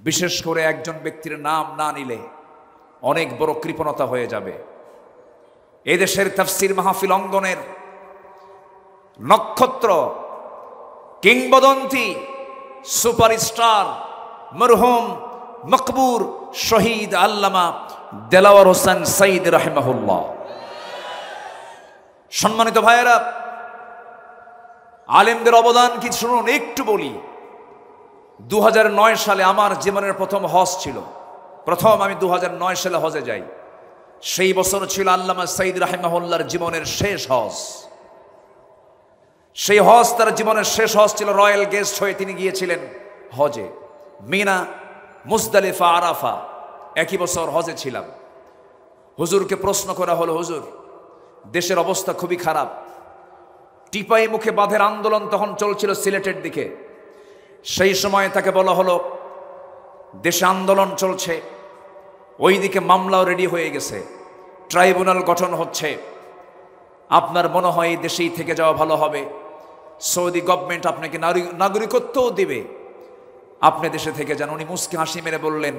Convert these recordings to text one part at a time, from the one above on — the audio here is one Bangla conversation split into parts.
বিশেষ করে একজন ব্যক্তির নাম না নিলে অনেক বড় কৃপণতা হয়ে যাবে। এদেশের তাফসীর মাহফিল অঙ্গনের নক্ষত্র, কিংবদন্তি, সুপারস্টার মরহুম মকবুর শহীদ আল্লামা দেলাওয়ার হোসেন সাঈদ রাহিমাহুল্লাহ। সম্মানিত ভাইয়েরা, আলেমদের অবদান কি শুনুন, একটু বলি। 2009 সালে আমার জীবনের প্রথম হজ ছিল। আমি 2009 সালে হজে যাই। সেই বছর ছিল আল্লামা সাঈদ রাহিমাহুল্লাহর জীবনের শেষ হজ। সেই হজ তার জীবনের শেষ হজ ছিল। রয়্যাল গেস্ট হয়ে তিনি গিয়েছিলেন হজে। মিনা, মুজদালিফা, আরাফা একই বছর হজে ছিলাম। হুজুরকে প্রশ্ন করা হলো, হুজুর দেশের অবস্থা খুবই খারাপ। টিপাই মুখে বাঁধের আন্দোলন তখন চলছিল সিলেটের দিকে। সেই সময় তাকে বলা হলো দেশে আন্দোলন চলছে, ওইদিকে মামলাও রেডি হয়ে গেছে, ট্রাইব্যুনাল গঠন হচ্ছে, আপনার মনে হয় এই দেশেই থেকে যাওয়া ভালো হবে, সৌদি গভর্নমেন্ট আপনাকে নাগরিকত্বও দিবে, আপনি দেশে থেকে যান। উনি মুস্কি হাসি মেরে বললেন,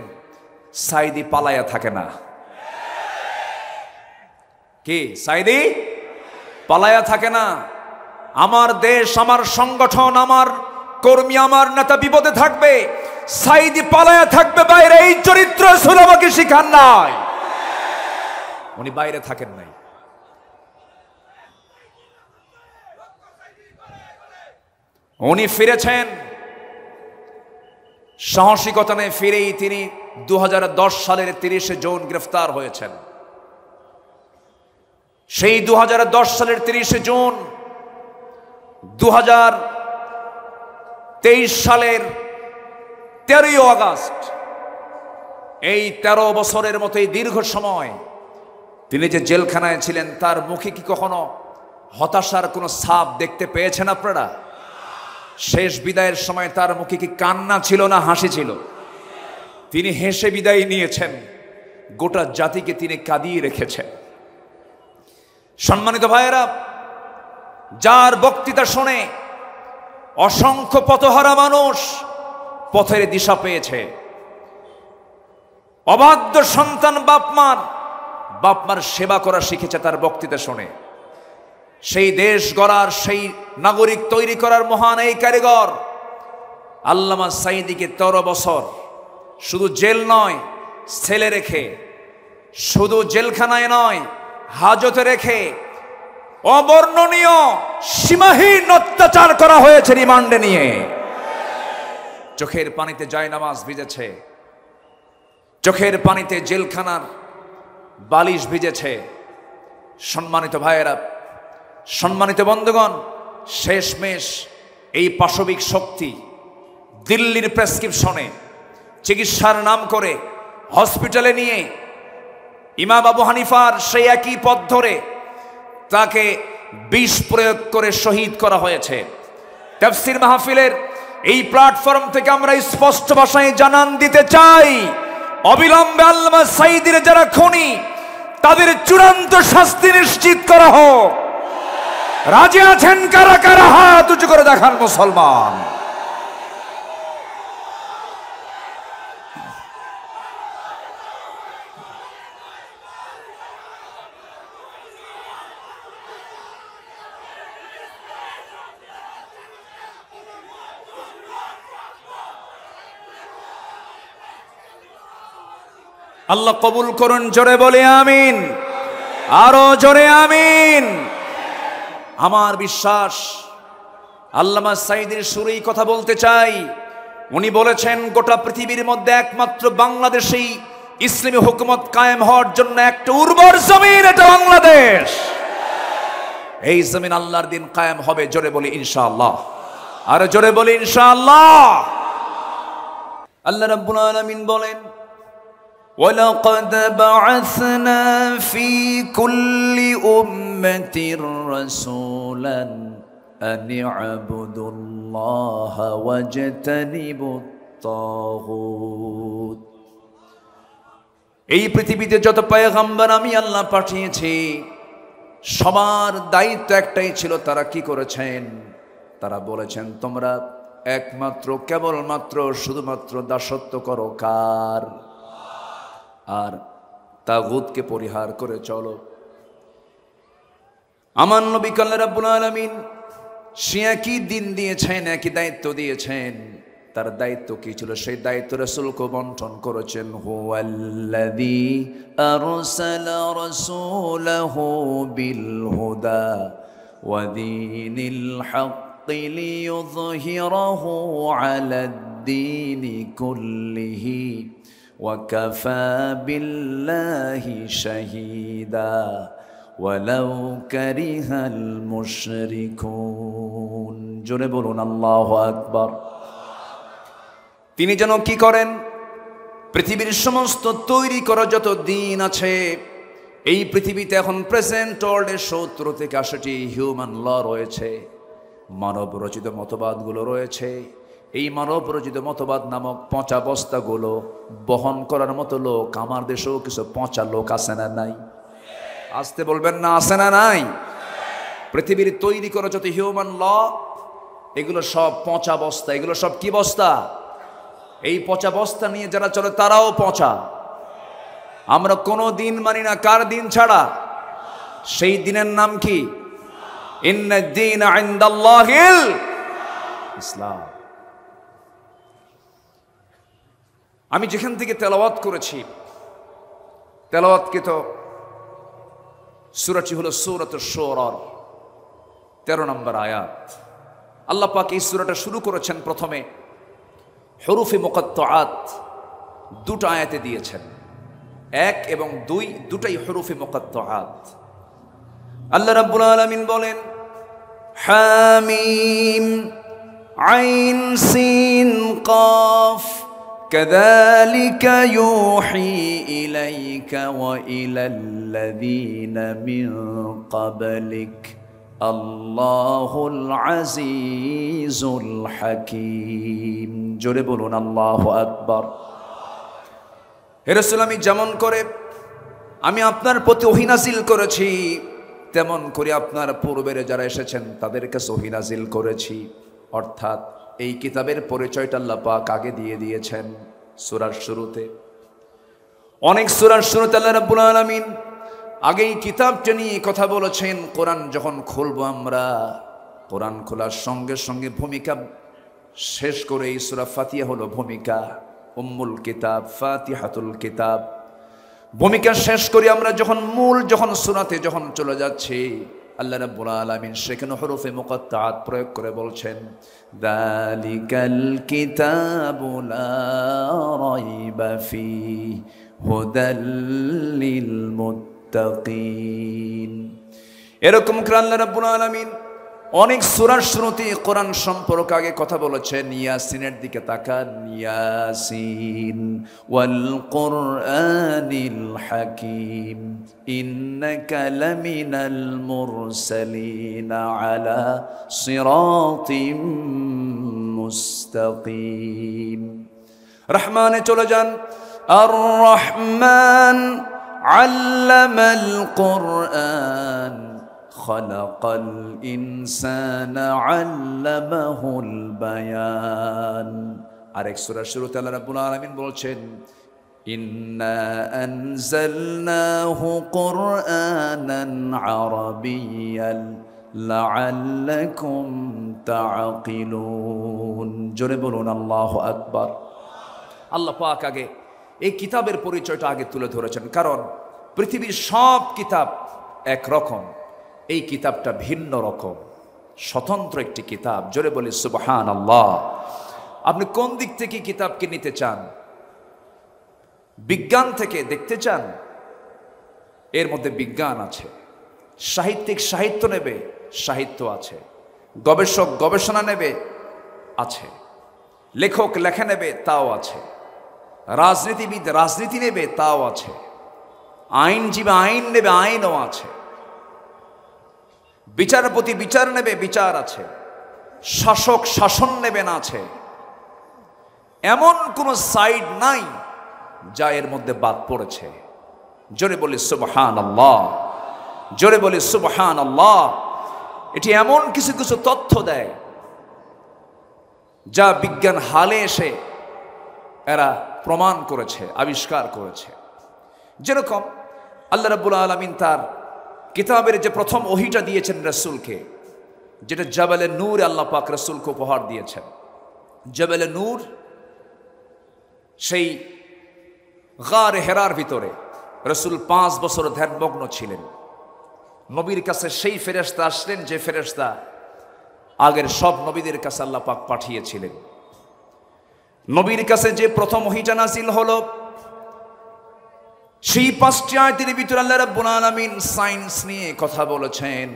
সাইদি পালায়া থাকে না। কি সাইদি পালায়া থাকে না? আমার দেশ, আমার সংগঠন, আমার কর্মী, আমার নেতা বিপদে থাকবে, সাইদি পালায়া থাকবে বাইরে। এই চরিত্র রাসূল আমাকে শিখান নাই। উনি বাইরে থাকেন নাই। উনি ফিরেছেন সাহসিকতা নিয়ে। ফিরেই তিনি 2010 সালের 30 জুন গ্রেফতার হয়েছেন। সেই 2010 সালের 30 জুন 2023 সালের 13 আগস্ট, এই 13 বছরের মতো এই দীর্ঘ সময় তিনি যে জেলখানায় ছিলেন, তার মুখে কি কখনো হতাশার কোনো ছাপ দেখতে পেয়েছেন আপনারা? শেষ বিদায়ের সময় তার মুখে কি কান্না ছিল না হাসি ছিল? তিনি হেসে বিদায় নিয়েছেন। গোটা জাতিকে তিনি কাঁদিয়ে রেখেছেন। সম্মানিত ভাইয়েরা, যার বক্তৃতা শুনে অসংখ্য পথহারা মানুষ পথের দিশা পেয়েছে, অবাধ্য সন্তান বাপমার সেবা করা শিখেছে তার বক্তৃতা শুনে। সেই দেশ গড়ার, সেই নাগরিক তৈরি করার মহান এই কারিগর আল্লামা সাঈদীকে 13 বছর শুধু জেল নয়, ছেলে রেখে, শুধু জেলখানায় নয়, হাজতে রেখে অবর্ণনীয় সীমাহীন অত্যাচার করা হয়েছে রিমান্ডে নিয়ে। চোখের পানিতে জায়নামাজ ভিজেছে, চোখের পানিতে জেলখানার বালিশ ভিজেছে। সম্মানিত ভাইয়েরা, সম্মানিত বন্ধুগণ, শেষমেশ এই পাশবিক শক্তি দিল্লির প্রেসক্রিপশনে চিকিৎসার নাম করে হসপিটালে নিয়ে ইমাম আবু হানিফার সেই একই পথ ধরে তাকে বিষ প্রয়োগ করে শহীদ করা হয়েছে। তাফসীর মাহফিলের এই প্ল্যাটফর্ম থেকে আমরা স্পষ্ট ভাষায় জানান দিতে চাই, অবিলম্বে আল্লামা সাঈদীর যারা খুনি, তাদের চূড়ান্ত শাস্তি নিশ্চিত করা হোক। রাজি আছেন কারা কারা? হাত উঁচু করে দেখান মুসলমান। আল্লাহ কবুল করুন। জোরে বলে আমিন, আরো জোরে আমিন। আমার বিশ্বাস, আল্লামা সাঈদীর শুরুই কথা বলতে চাই। উনি বলেছেন, গোটা পৃথিবীর মধ্যে একমাত্র বাংলাদেশেই ইসলামী হুকুমত কায়েম হওয়ার জন্য একটা উর্বর জমিন, এটা বাংলাদেশ। এই জমিন আল্লাহর দিন কায়েম হবে। জোরে বলি ইনশাআল্লাহ, আর জোরে বলি ইনশাআল্লাহ। আল্লাহ রাব্বুল আলামিন বলেন, وَلَقَدْ بَعَثْنَا فِي كُلِّ أُمَّةٍ رَسُولًا أَنِ اعْبُدُوا اللَّهَ وَاجْتَنِبُوا الطَّاغُوتَ। এই পৃথিবীতে যত পয়গম্বর আমি আল্লাহ পাঠিয়েছি, সবার দায়িত্ব একটাই ছিল। তারা কি করেছেন? তারা বলেছেন, তোমরা একমাত্র কেবলমাত্র শুধুমাত্র দাসত্ব করো কার? আর তাগুতকে পরিহার করে চলো। আমার নবী আল্লাহ রাব্বুল আলামিন সে একই দিন দিয়েছেন, একই দায়িত্ব দিয়েছেন। তার দায়িত্ব কি ছিল? সেই দায়িত্ব রাসূলকে বন্টন করেছেন। হুয়াল্লাযী আরসালা রাসূলাহু বিল হুদা ওয়া দীনিল হাক্কি লিইয়ুযহিরাহু আলাদ-দীনি কুল্লিহি ওয়া কাফা বিল্লাহি শাহীদা ওয়ালাউ কারিহাল মুশরিকুন। জোরে বলুন আল্লাহু আকবার। তিনি যেন কি করেন? পৃথিবীর সমস্ত তৈরি করা যত দিন আছে, এই পৃথিবীতে এখন প্রেজেন্ট ওয়ার্ল্ডের 70 থেকে 80টি হিউম্যান ল রয়েছে, মানব রচিত মতবাদগুলো রয়েছে। এই মানব রচিত মতবাদ নামক পচা বস্তাগুলো বহন করার মতো লোক আমার দেশেও কিছু পচা লোক আছে না নাই? আসতে বলবেন না, আছে না নাই? পৃথিবীর তৈরি করা যত হিউম্যান ল, এগুলো সব পচা বস্তা। এগুলো সব কি বস্তা? এই পচা বস্তা নিয়ে যারা চলে তারাও পচা। আমরা কোনো দিন মানি না, কার দিন ছাড়া? সেই দিনের নাম কি? ইন্নাদ দীনা ইনদাল্লাহিল ইসলাম। আমি যেখান থেকে তেলাওয়াত করেছি, তেলাওয়াতকৃত সূরাটি হলো সূরাতুশ শুরার 13 নম্বর আয়াত। আল্লাহ পাক এই সূরাটা শুরু করেছেন প্রথমে হুরুফে মুকাত্তাআত দুটো আয়াতে দিয়েছেন, 1 এবং 2 দুটাই হুরুফে মুকাত্তাআত। আল্লাহ রাব্বুল আলামিন বলেন হামিম আইন সিন কাফ কাযালিকা ইউহি ইলাইকা ওয়া ইলাল্লাযীনা মিন ক্বাবলিক আল্লাহুল আজিজুল হাকীম। জোরে বলুন আল্লাহু আকবার। হে রাসূল, আমি যেমন করে আমি আপনার প্রতি ওহী নাযিল করেছি, তেমন করে আপনার পূর্বের যারা এসেছেন তাদের কাছে ওহী নাযিল করেছি। অর্থাৎ এই কিতাবের পরিচয়টা আল্লাহ পাক আগে দিয়ে দিয়েছেন সূরার শুরুতে। অনেক সূরার শুরুতে আল্লাহ রাব্বুল আলামিন আগে এই কিতাবটা নিয়ে কথা বলেছেন। কোরআন যখন খুলবো আমরা, কোরআন খোলার সঙ্গে সঙ্গে ভূমিকা শেষ করে এই সূরা ফাতিহা হলো ভূমিকা, উম্মুল কিতাব, ফাতিহাতুল কিতাব। ভূমিকা শেষ করি আমরা যখন সূরাতে যখন চলে যাচ্ছি, আল্লাহ রাব্বুল আলামিন সেখানে হরফে মুকাত্তাআত প্রয়োগ করে বলছেন যালিকাল কিতাবু লা রাইবা ফীহি হুদাল লিল মুত্তাকিন। এরকম করে আল্লাহ রাব্বুল আলামিন অনেক সূরার শুরুতে কোরআন সম্পর্কে আগে কথা বলেছেন। ইয়াসিনের দিকে তাকান, ইয়াসিন ওয়াল কুরআনিল হাকীম ইন্নাকা লামিনাল মুরসালিন আলা সিরাতিম মুস্তাকিম। রহমানে চলে যান, আর রহমান আল্লামাল কুরআন খালাকাল ইনসানা আল্লামাহুল বায়ান। আরেক সূরার শুরুতে আল্লাহ রাব্বুল আলামিন বলছেন ইন্না আনজালনাহু কুরআনান আরাবিয়্যান লাআল্লাকুম তাআকিলুন। জোরে বলুন আল্লাহু আকবার। আল্লাহ পাক আগে এই কিতাবের পরিচয়টা আগে তুলে ধরেছেন, কারণ পৃথিবীর সব কিতাব একরকম, এই কিতাবটা ভিন্ন রকম, স্বতন্ত্র একটি কিতাব। জোরে বলি সুবহানাল্লাহ। আপনি কোন দিক থেকে কিতাবকে নিতে চান? বিজ্ঞান থেকে দেখতে চান? এর মধ্যে বিজ্ঞান আছে। সাহিত্যিক সাহিত্য নেবে, সাহিত্য আছে। গবেষক গবেষণা নেবে, আছে। লেখক লেখা নেবে, তাও আছে। রাজনীতিবিদ রাজনীতি নেবে, তাও আছে। আইনজীবী আইন নেবে, আইনও আছে। বিচারপতি বিচার নেবে, বিচার আছে। শাসক শাসন নেবেন, আছে। এমন কোন সাইড নাই যা এর মধ্যে বাদ পড়েছে। জোরে বলি সুবহানাল্লাহ, জোরে বলি সুবহানাল্লাহ। এটি এমন কিছু কিছু তথ্য দেয় যা বিজ্ঞান হালে এসে এরা প্রমাণ করেছে, আবিষ্কার করেছে। যেরকম আল্লাহ রাব্বুল আলামিন তার কিতাবের যে প্রথম ওহীটা দিয়েছেন রাসূলকে, যেটা জাবালে নূর আল্লাহ পাক রাসূলকে উপহার দিয়েছেন। জাবালে নূর সেই গার হেরার ভিতরে রাসূল 5 বছর ধ্যানমগ্ন ছিলেন। নবীর কাছে সেই ফেরেশতা আসলেন যে ফেরেশতা আগের সব নবীদের কাছে আল্লাহ পাক পাঠিয়েছিলেন। নবীর কাছে যে প্রথম ওহীটা নাযিল হলো, সেই 5টি আয়াতের ভিতরে আল্লাহ রাব্বুল আলামিন সায়েন্স নিয়ে কথা বলেছেন।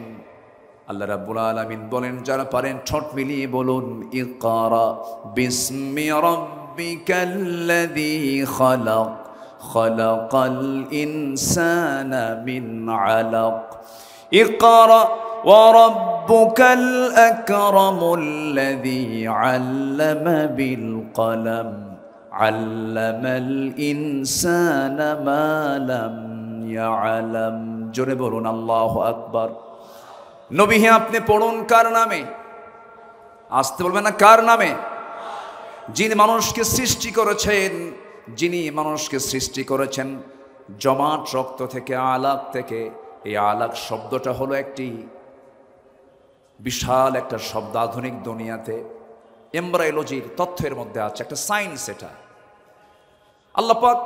আল্লাহ রাব্বুল আলামিন বলেন, যারা পারেন ঠোঁট মিলিয়ে বলুন, ইকরা বিসমি রাব্বিকাল্লাযী খালাক খালাকাল ইনসানা মিন আলাক ইকরা ওয়া রাব্বুকাল আকরামুল্লাযী আল্লামা বিল কলম আল্লামাল ইনসানা মা লাম ইয়ালাম। জোরে বলুন আল্লাহু আকবার। নবী হে আপনি পড়ুন কার নামে? আসতে বলবেন না, কার নামে? যিনি মানুষকে সৃষ্টি করেছেন, যিনি মানুষকে সৃষ্টি করেছেন জমাট রক্ত থেকে, আলাক থেকে। এই আলাক শব্দটা হলো একটি বিশাল একটা শব্দ। আধুনিক দুনিয়াতে এমব্রায়োলজির তথ্যের মধ্যে আছে, একটা সায়েন্স। এটা আল্লাহ পাক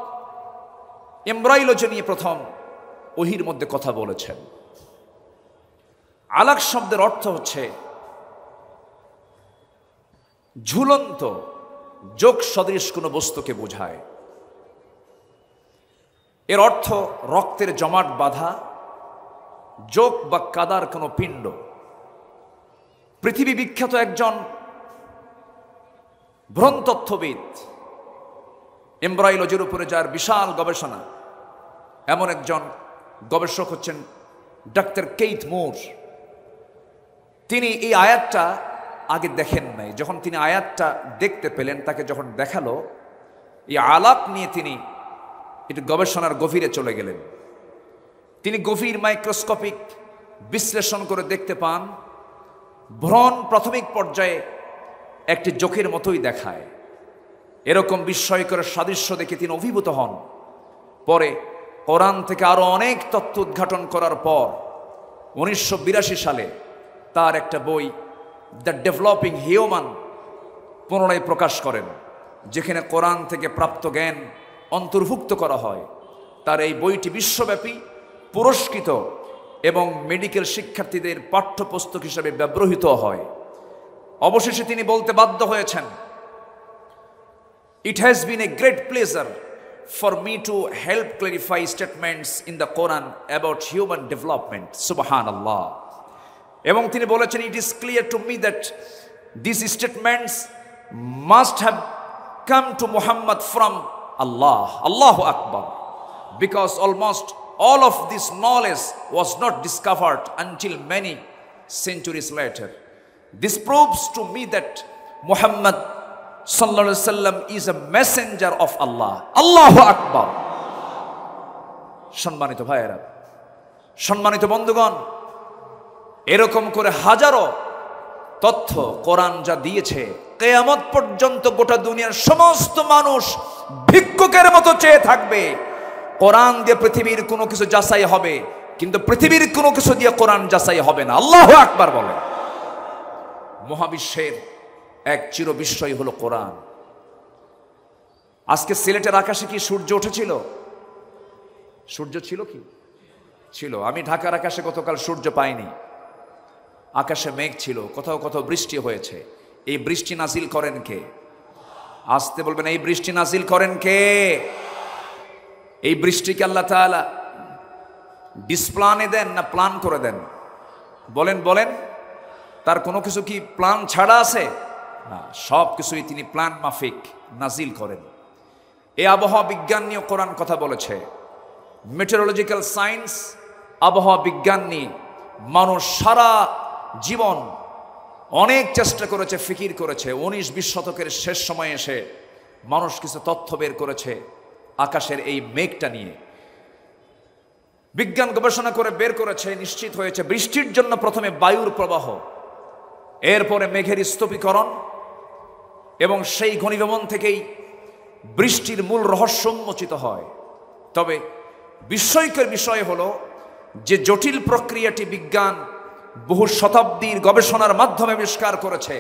এমব্রায়োলজি নিয়ে প্রথম ওহীর মধ্যে কথা বলেছেন। আলাক শব্দের অর্থ হচ্ছে ঝুলন্ত, যোগ সদৃশ কোনো বস্তুকে বোঝায়। এর অর্থ রক্তের জমাট বাঁধা যোগ বা কাদার কোনো পিণ্ড। পৃথিবী বিখ্যাত একজন ভ্রূণতত্ত্ববিদ, এমব্রায়োলজির উপরে যার বিশাল গবেষণা, এমন একজন গবেষক হচ্ছেন ডাক্তার কেইথ মুর। তিনি এই আয়াতটা আগে দেখেন নাই। যখন তিনি আয়াতটা দেখতে পেলেন, তাকে যখন দেখালো, এই আলাপ নিয়ে তিনি একটু গবেষণার গভীরে চলে গেলেন। তিনি গভীর মাইক্রোস্কোপিক বিশ্লেষণ করে দেখতে পান ভ্রূণ প্রাথমিক পর্যায়ে একটি জোকের মতোই দেখায়। এরকম বিস্ময়কর সাদৃশ্য দেখে তিনি অভিভূত হন। পরে কোরআন থেকে আরো অনেক তথ্য উদ্ঘাটন করার পর 1982 সালে তার একটা বই দ্য ডেভেলপিং হিউম্যান পুনরায় প্রকাশ করেন, যেখানে কোরআন থেকে প্রাপ্ত জ্ঞান অন্তর্ভুক্ত করা হয়। তার এই বইটি বিশ্বব্যাপী পুরস্কৃত এবং মেডিকেল শিক্ষার্থীদের পাঠ্যপুস্তক হিসেবে ব্যবহৃত হয়। অবশেষে তিনি বলতে বাধ্য হয়েছেন, It has been a great pleasure for me to help clarify statements in the Quran about human development. Subhanallah. এবং তিনি বলেছেন, It is clear to me that these statements must have come to Muhammad from Allah. Allahu Akbar. Because almost all of this knowledge was not discovered until many centuries later. This proves to me that Muhammad sallallahu alaihi wasallam is a messenger of Allah. Allahu Akbar. সম্মানিত ভাইয়েরা, সম্মানিত বন্ধুগণ, এরকম করে হাজারো তথ্য কোরআন যা দিয়েছে, কিয়ামত পর্যন্ত গোটা দুনিয়ার সমস্ত মানুষ ভিক্ষুকের মতো চেয়ে থাকবে। কোরআন দিয়ে পৃথিবীর কোনো কিছু যাচাই হবে, কিন্তু পৃথিবীর কোনো কিছু দিয়ে কোরআন যাচাই হবে না। আল্লাহু আকবার বলেন। মহাবিশ্বের এক চির বিস্ময় হলো কোরআন। আজকে সিলেটের আকাশে কি সূর্য উঠেছিল? সূর্য ছিল কি? ছিল। আমি ঢাকার আকাশে গতকাল সূর্য পাইনি। আকাশে মেঘ ছিল, কোথাও কোথাও বৃষ্টি হয়েছে। এই বৃষ্টি নাজিল করেন কে? আসতে বলবেন, এই বৃষ্টি নাজিল করেন কে? এই বৃষ্টিকে আল্লাহ তাআলা ডিসপ্লানে দেন না প্ল্যান করে দেন? বলেন বলেন, তার কোনো কিছু কি প্ল্যান ছাড়া আছে? না, সব কিছুই তিনি প্ল্যান মাফিক নাজিল করেন। এই আবহাওয়া বিজ্ঞান নিয়ে কোরআন কথা বলেছে। মেটেরোলজিক্যাল সায়েন্স, আবহাওয়া বিজ্ঞান নিয়ে মানুষ সারা জীবন অনেক চেষ্টা করেছে, ফিকির করেছে। 19-20 শতকের শেষ সময়ে এসে মানুষ কিছু তথ্য বের করেছে আকাশের এই মেঘটা নিয়ে। বিজ্ঞান গবেষণা করে বের করেছে, নিশ্চিত হয়েছে বৃষ্টির জন্য প্রথমে বায়ুর প্রবাহ, এরপরে মেঘের স্তূপীকরণ, এবং সেই ঘনীভবন থেকেই বৃষ্টির মূল রহস্য উন্মোচিত হয়। তবে বিস্ময়কর বিষয় হলো যে জটিল প্রক্রিয়াটি বিজ্ঞান বহু শতাব্দীর গবেষণার মাধ্যমে আবিষ্কার করেছে,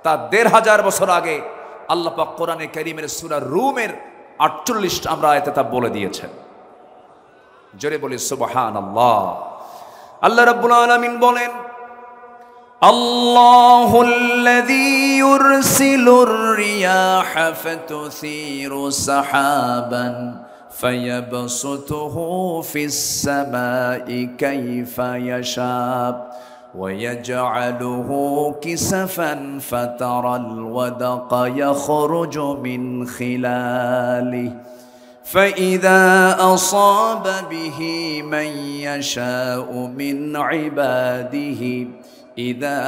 তা ১৫০০ বছর আগে আল্লাহ পাক কোরআনে কারীমের সূরা রুমের ৪৮ আমরা আয়াতে তা বলে দিয়েছেন। জোরে বলি সুবহানাল্লাহ। আল্লাহ রাব্বুল আলামিন বলেন, আল্লাহুল্লাযী ইউরসিলুর রিয়াহা ফাতুসীরু সাহাবান ফায়াবসুতুহু ফিস সামাই কাইফা ইয়াশা ওয়ায়াজআলুহু কিসাফান ফাতারাল ওয়াদাকা ইয়াখরুজু মিন খিলালিহি فإذا أصاب به من يشاء من عباده إذا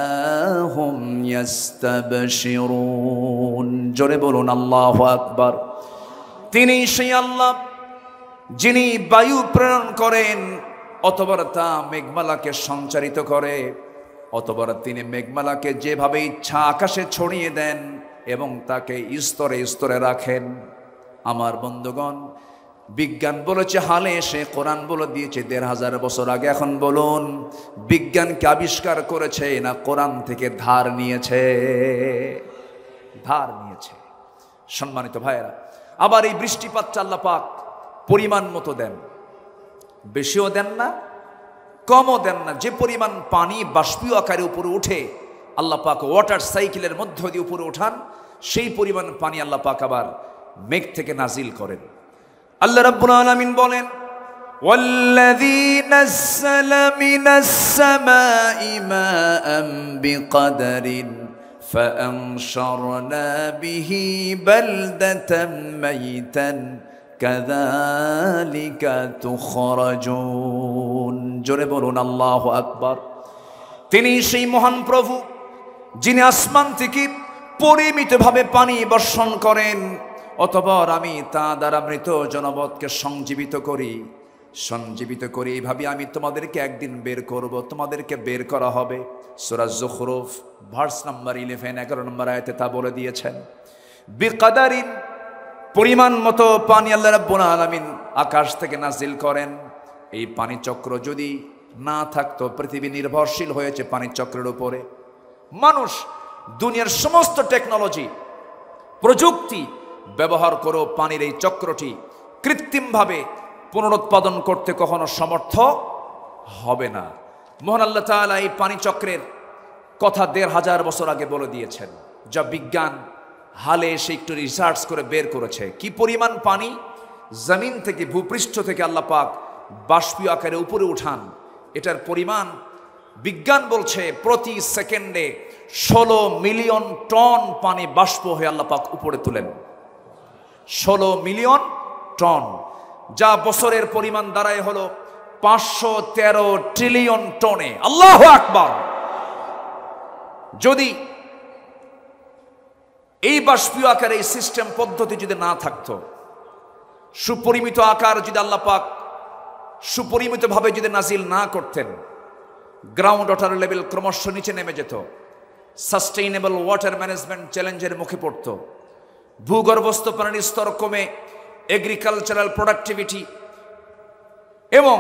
هم يستبشرون জোরে বলুন আল্লাহু আকবার। তিনি সেই আল্লাহ যিনি বায়ু প্রেরণ করেন, অতঃপর তা মেঘমালাকে সঞ্চারিত করে, অতঃপর তিনি মেঘমালাকে যেভাবে ইচ্ছা আকাশে ছড়িয়ে দেন এবং তাকে স্তরে স্তরে রাখেন। আমার বন্ধুগণ, বিজ্ঞান বলেছে হালে এসে, কোরআন বলে দিয়েছে ১৫০০ বছর আগে। এখন বলুন, বিজ্ঞানকে আবিষ্কার করেছে না কোরআন থেকে ধার নিয়েছে? ধার নিয়েছে। সম্মানিত ভাইয়েরা, আবার এই বৃষ্টিপাতটা আল্লাহ পাক পরিমাণ মতো দেন, বেশিও দেন না কমও দেন না। যে পরিমাণ পানি বাষ্পীয় আকারে উপরে উঠে আল্লাহ পাক ওয়াটার সাইকেলের মধ্য দিয়ে উপরে ওঠান, সেই পরিমাণ পানি আল্লাহ পাক আবার মেঘ থেকে নাজিল করেন। আল্লাহ রাব্বুল আলামিন বলেন, ওয়াল্লাযী নাযালা মিনাস সামাই মাআন বিকদরিন ফাআনশারনা বিহি বালদাতাম মাইতান কাযালিকা তুখরাজুন। জোরে বলুন আল্লাহু আকবার। তিনি সেই মহান প্রভু যিনি আসমান থেকে পরিমিতভাবে পানি বর্ষণ করেন, অতঃপর আমি তা দ্বারা মৃত জনপদকে সঞ্জীবিত করি। এইভাবে আমি তোমাদেরকে একদিন বের করব, তোমাদেরকে বের করা হবে। সূরা যুখরুফ ভার্স নাম্বার 11 11 নম্বর আয়াতে তা বলে দিয়েছেন। বিকদারিন, পরিমাণ মতো পানি আল্লাহ রাব্বুল আলামিন আকাশ থেকে নাজিল করেন। এই পানি চক্র যদি না থাকতো, পৃথিবী নির্ভরশীল হয়েছে পানি চক্রের উপরে। মানুষ দুনিয়ার সমস্ত টেকনোলজি প্রযুক্তি ব্যবহার করে পানির এই চক্রটি কৃত্রিমভাবে পুনরুৎপাদন করতে কখনো সমর্থ হবে না। মহান আল্লাহ তাআলা এই পানি চক্রের কথা ১৫০০ বছর আগে বলে দিয়েছেন, যা বিজ্ঞান হালে এসে একটু রিসার্চ করে বের করেছে। কি পরিমাণ পানি জমিন থেকে, ভূপৃষ্ঠ থেকে আল্লাহ পাক বাষ্পীয় আকারে উপরে উঠান, এটার পরিমাণ বিজ্ঞান বলছে প্রতি সেকেন্ডে ১৬ মিলিয়ন টন পানি বাষ্প হয়ে আল্লাহ পাক উপরে তুলেন। ১৬ মিলিয়ন টন, যা বছরের পরিমাণ দাঁড়ায় হলো ৫১৩ ট্রিলিয়ন টনে। আল্লাহু আকবার। যদি এই বাষ্পীয় আকারে এই সিস্টেম পদ্ধতি যদি না থাকতো, সুপরিমিত আকার যদি আল্লাহ পাক সুপরিমিতভাবে যদি নাজিল না করতেন, গ্রাউন্ড ওয়াটার লেভেল ক্রমশ নিচে নেমে যেত, সাস্টেইনেবল ওয়াটার ম্যানেজমেন্ট চ্যালেঞ্জের মুখে পড়ত, ভূগর্ভস্থ পানির স্তর কমে এগ্রিকালচারাল প্রোডাক্টিভিটি এবং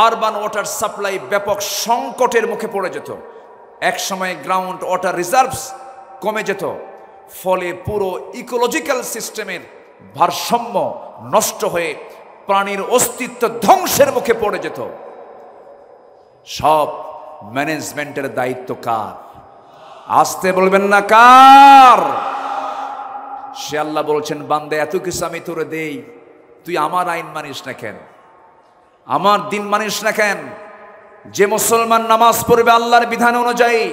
আরবান ওয়াটার সাপ্লাই ব্যাপক সংকটের মুখে পড়ে যেত। একসময় গ্রাউন্ড ওয়াটার রিজার্ভস কমে যেত, ফলে পুরো ইকোলজিক্যাল সিস্টেমের ভারসাম্য নষ্ট হয়ে প্রাণীর অস্তিত্ব ধ্বংসের মুখে পড়ে যেত। সব ম্যানেজমেন্টের দায়িত্ব কার? আসতে বলবেন না কার? সে আল্লাহ বলছেন, বান্দা এত কিছু আমি তোরে দেই, তুই আমার আইন মানিস না কেন? আমার দিন মানিস না কেন? যে মুসলমান নামাজ পড়বে আল্লাহর বিধান অনুযায়ী,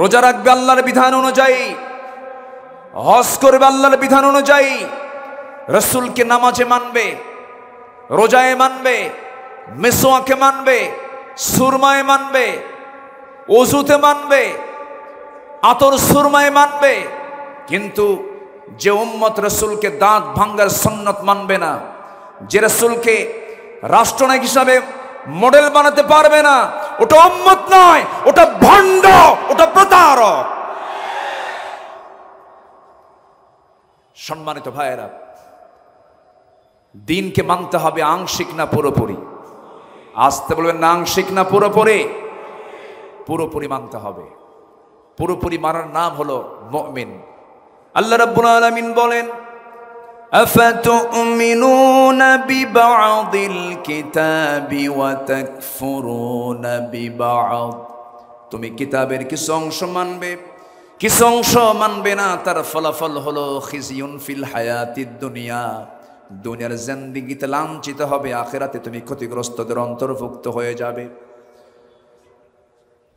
রোজা রাখবে আল্লাহর বিধান অনুযায়ী, হজ করবে আল্লাহর বিধান অনুযায়ী, রসুলকে নামাজে মানবে, রোজায় মানবে, মিসওয়াকে মানবে, সুরমায় মানবে, ওযুতে মানবে, আতর সুরমায় মানবে, কিন্তু যে উম্মত রসুলকে দাঁত ভাঙ্গার সুন্নত মানবে না, যে রসুলকে রাষ্ট্রনায়ক হিসাবে মডেল বানাতে পারবে না, ওটা উম্মত নয়, ওটা ভণ্ড, ওটা প্রতারক। সম্মানিত ভাইয়েরা, দিনকে মানতে হবে আংশিক না পুরোপুরি? আসতে বলবেন না, আংশিক না পুরোপুরি? পুরোপুরি মানতে হবে। পুরোপুরি মানার নাম হলো মুমিন। আল্লাহ রাব্বুল আলামিন বলেন, আফাতুমিনুনা বিবা'দিল কিতাবি ওয়া তাকফুরুনা বিবা'দ। তুমি কিতাবের কিছু অংশ মানবে, কিছু অংশ মানবে না। তার ফলাফল হলো খিজিয়ুন ফিল হায়াতিদ দুনিয়া, দুনিয়ার জিন্দেগিতে লাঞ্ছিত হবে, আখিরাতে তুমি ক্ষতিগ্রস্তদের অন্তর্ভুক্ত হয়ে যাবে।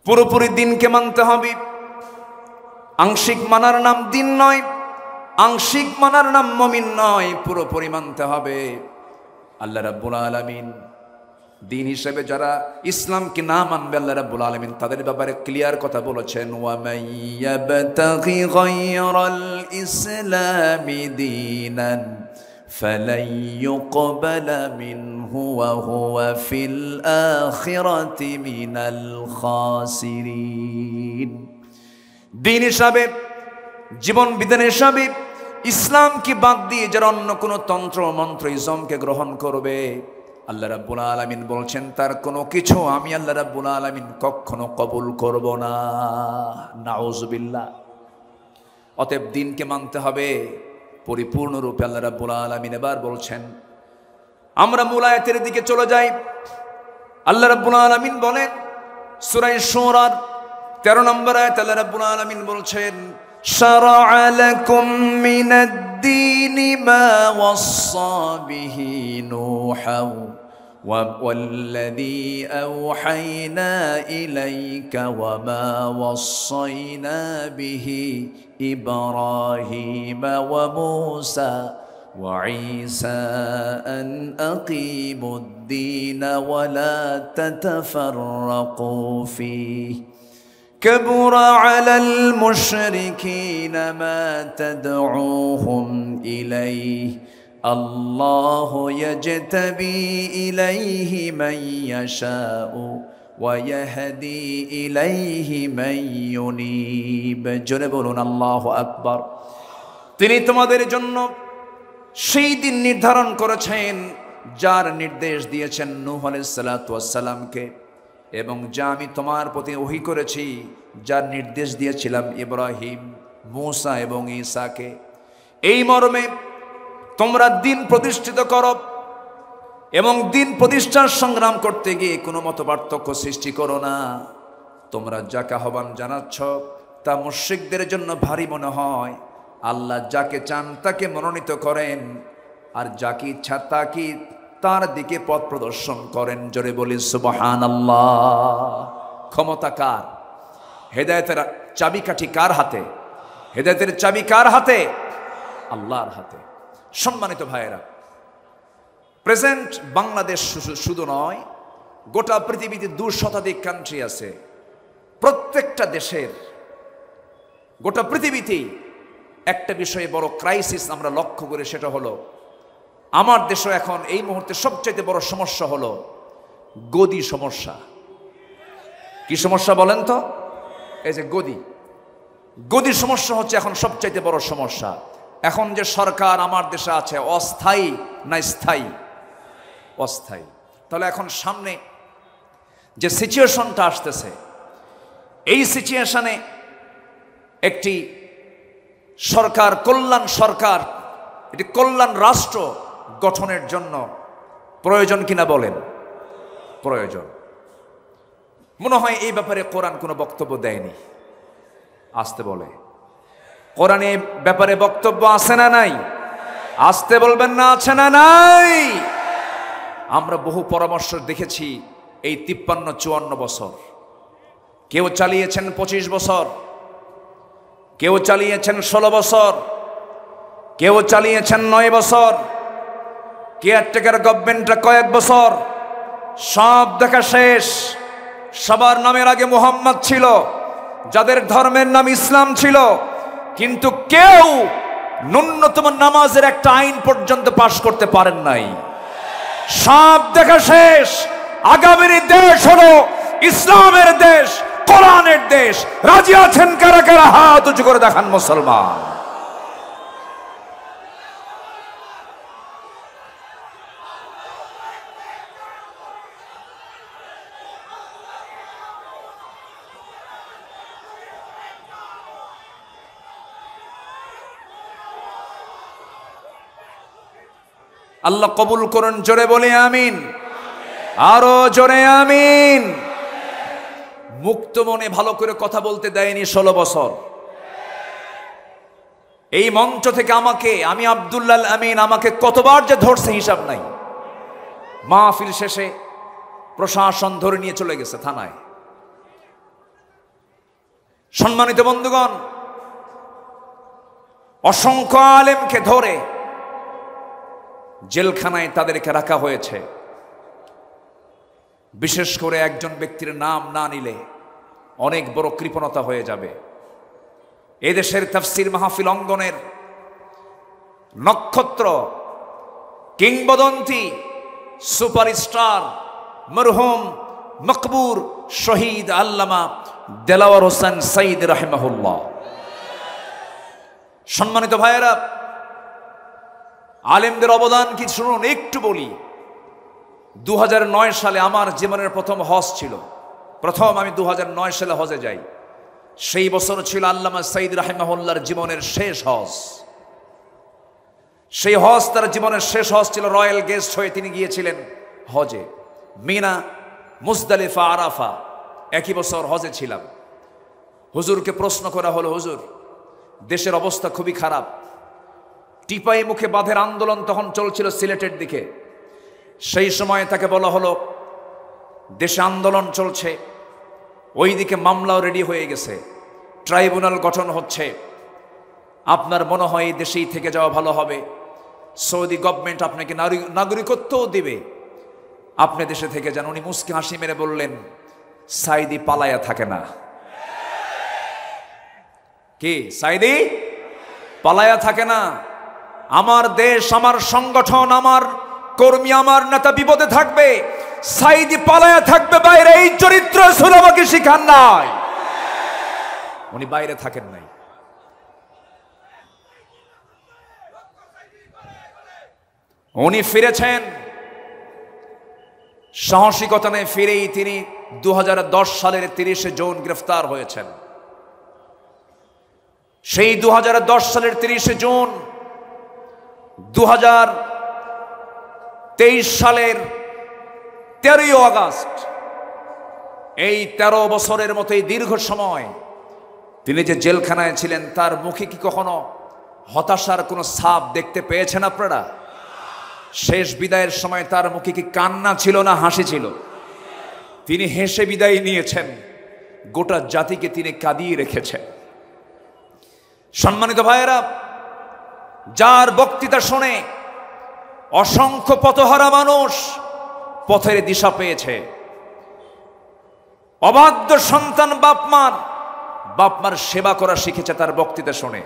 পুরোপুরি দিনকে মানতে হবে। আংশিক মানার নাম দিন নয়, আংশিক মানার নাম মুমিন নয়, পুরোপুরি মানতে হবে। আল্লাহ রাব্বুল আলামিন দিন হিসেবে যারা ইসলামকে না মানবে, আল্লাহ রাব্বুল আলামিন তাদের ব্যাপারে ক্লিয়ার কথা বলেছেন, ওয়া মাইয়াবতাগি গায়রাল ইসলামি দীনান ফালাই ইউকবালা মিনহু ওয়া হুয়া ফিল আখিরাতি মিনাল খাসিরিন। দিন হিসাবে, জীবন বিধান হিসাবে ইসলামকে বাদ দিয়ে যারা অন্য কোনো তন্ত্র মন্ত্র ইজমকে গ্রহণ করবে, আল্লাহ রাব্বুল আলামিন বলছেন তার কোনো কিছু আমি আল্লাহ রাব্বুল আলামিন কখনো কবুল করব না। নাউজুবিল্লাহ। অতএব দিনকে মানতে হবে পরিপূর্ণরূপে। আল্লাহ রাব্বুল আলামিন এবার বলছেন, আমরা মূল আয়াতের দিকে চলে যাই। আল্লাহ রাব্বুল আলামিন বলেন সূরা শুরা 13 নম্বর আয়াত, আল্লাহ রাব্বুল আলামিন বলছেন, শারা'a লাকুম মিনাদ-দীনি মা ওয়াসসা বিহি নূহা ওয়াল্লাযী আওহায়না ইলাইকা ওয়া মা ওয়াসাইনা বিহি ইব্রাহিমা ওয়া মূসা ওয়া ঈসা আন আকিমুদ-দীনা ওয়া লা তাতাফাররাকু ফীহি كبر على المشركين ما تدعوهم إليه الله يجتبي إليه من يشاء ويهدي إليه من ينيب। জোরে বলুন আল্লাহু আকবার। তিনি তোমাদের জন্য সেই দিন নির্ধারণ করেছেন যার নির্দেশ দিয়েছেন নূহ আলাইহিস সালাতু ওয়াস সালামকে, এবং যা আমি তোমার প্রতি ওহী করেছি, যার নির্দেশ দিয়েছিলাম ইব্রাহিম, মূসা এবং ঈসাকে। এই মর্মে তোমরা দিন প্রতিষ্ঠিত করো এবং দিন প্রতিষ্ঠার সংগ্রাম করতে গিয়ে কোনো মতপার্থক্য সৃষ্টি করো না। তোমরা যাকে আহ্বান জানাচ্ছ তা মুশরিকদের জন্য ভারী মনে হয়। আল্লাহ যাকে চান তাকে মনোনীত করেন, আর যাকে ইচ্ছা তাকে তার দিকে পথ প্রদর্শন করেন। জোরে বলি সুবহানাল্লাহ। ক্ষমতা কার? হেদায়েতের চাবিকাঠি কার হাতে? হেদায়েতের চাবি কার হাতে? আল্লাহর হাতে। সম্মানিত ভাইয়েরা, প্রেজেন্ট বাংলাদেশ শুধু নয়, গোটা পৃথিবীতে 2 শতাধিক কান্ট্রি আছে। প্রত্যেকটা দেশের, গোটা পৃথিবীতেই একটা বিষয়ে বড় ক্রাইসিস আমরা লক্ষ্য করি, সেটা হলো আমার দেশে এখন এই মুহূর্তে সবচেয়ে বড় সমস্যা হলো গদি সমস্যা। কি সমস্যা বলেন তো? এই যে গদি সমস্যা হচ্ছে এখন সবচাইতে বড় সমস্যা। এখন যে সরকার আমার দেশে আছে, অস্থায়ী না স্থায়ী? অস্থায়ী। তাহলে এখন সামনে যে সিচুয়েশনটা আসতেছে, এই সিচুয়েশনে একটি সরকার, কল্যাণ সরকার, এটি কল্যাণ রাষ্ট্র গঠনের জন্য প্রয়োজন কিনা বলেন? প্রয়োজন। মনে হয় এই ব্যাপারে কোরআন কোনো বক্তব্য দেয়নি। আসতে বলে, কোরআনে ব্যাপারে বক্তব্য আছে না নাই? আসতে বলবেন না, আছে না নাই? আমরা বহু পরামর্শ দেখেছি এই 53-54 বছর। কেউ চালিয়েছেন 25 বছর, কেউ চালিয়েছেন 16 বছর, কেউ চালিয়েছেন 9 বছর, কেয়ারটেকার গভর্নমেন্টটা কয়েক বছর। সব দেখা শেষ। সবার নামের আগে মুহাম্মদ ছিল, যাদের ধর্মের নাম ইসলাম ছিল, কিন্তু কেউ ন্যূনতম নামাজের একটা আইন পর্যন্ত পাশ করতে পারেন নাই। সব দেখা শেষ। আগামীর দেশ হলো ইসলামের দেশ, কোরআনের দেশ। রাজি আছেন কারা কারা? হাত উঁচু করে দেখান মুসলমান। আল্লাহ কবুল করুন, জোরে বলি আমিন, আরো জোরে আমিন। মুক্ত মনে ভালো করে কথা বলতে দেয়নি 16 বছর। এই মঞ্চ থেকে আমি আব্দুল্লাহ আমিন আমাকে কতবার যে ধরছে হিসাব নাই। মাহফিল শেষে প্রশাসন ধরে নিয়ে চলে গেছে থানায়। সম্মানিত বন্ধুগণ, অসংখ্য আলেমকে ধরে জেলখানায় তাদেরকে রাখা হয়েছে। বিশেষ করে একজন ব্যক্তির নাম না নিলে অনেক বড় কৃপণতা হয়ে যাবে। এদেশের তাফসীর মাহফিল অঙ্গনের নক্ষত্র, কিংবদন্তি, সুপারস্টার, মরহুম মকবুর শহীদ আল্লামা দেলাওয়ার হোসেন সাইদ রাহিমাহুল্লাহ। সম্মানিত ভাইয়েরা, আলেমদের অবদান কি শুনুন, একটু বলি। 2009 সালে আমার জীবনের প্রথম হজ ছিল। আমি 2009 সালে হজে যাই। সেই বছর ছিল আল্লামা সাইদ রাহিমাহুল্লাহর জীবনের শেষ হজ। সেই হজ তার জীবনের শেষ হজ ছিল। রয়্যাল গেস্ট হয়ে তিনি গিয়েছিলেন হজে। মিনা, মুজদালিফা, আরাফা, একই বছর হজে ছিলাম। হুজুরকে প্রশ্ন করা হলো, হুজুর দেশের অবস্থা খুবই খারাপ। টিপাই মুখে বাঁধের আন্দোলন তখন চলছিল সিলেটের দিকে। সেই সময় তাকে বলা হলো দেশে আন্দোলন চলছে, ওইদিকে মামলাও রেডি হয়ে গেছে, ট্রাইব্যুনাল গঠন হচ্ছে, আপনার মনে হয় এই দেশেই থেকে যাওয়া ভালো হবে। সৌদি গভর্নমেন্ট আপনাকে নাগরিকত্বও দিবে, আপনি দেশে থেকে যান। উনি মুস্কি হাসি মেরে বললেন, সাইদি পালায়া থাকে না। কি সাইদি পালায়া থাকে না? আমার দেশ, আমার সংগঠন, আমার কর্মী, আমার নেতা বিপদে থাকবে, সাইদি পালায়া থাকবে বাইরে। এই চরিত্র রাসূল আমাকে শিখান নাই। উনি বাইরে থাকেন নাই। উনি ফিরেছেন সাহসিকতা নিয়ে। ফিরেই তিনি 2010 সালের 30 জুন গ্রেফতার হয়েছেন। সেই 2010 সালের 30 জুন 2023 সালের 13 আগস্ট, এই 13 বছরের মতো এই দীর্ঘ সময় তিনি যে জেলখানায় ছিলেন, তার মুখে কি কখনো হতাশার কোনো ছাপ দেখতে পেয়েছেন আপনারা? শেষ বিদায়ের সময় তার মুখে কি কান্না ছিল না হাসি ছিল? তিনি হেসে বিদায় নিয়েছেন। গোটা জাতিকে তিনি কাঁদিয়ে রেখেছেন। সম্মানিত ভাইয়েরা, যার বক্তৃতা শুনে অসংখ্য পথহারা মানুষ পথের দিশা পেয়েছে। অবাধ্য সন্তান বাপমার সেবা করা শিখেছে তার বক্তৃতা শুনে।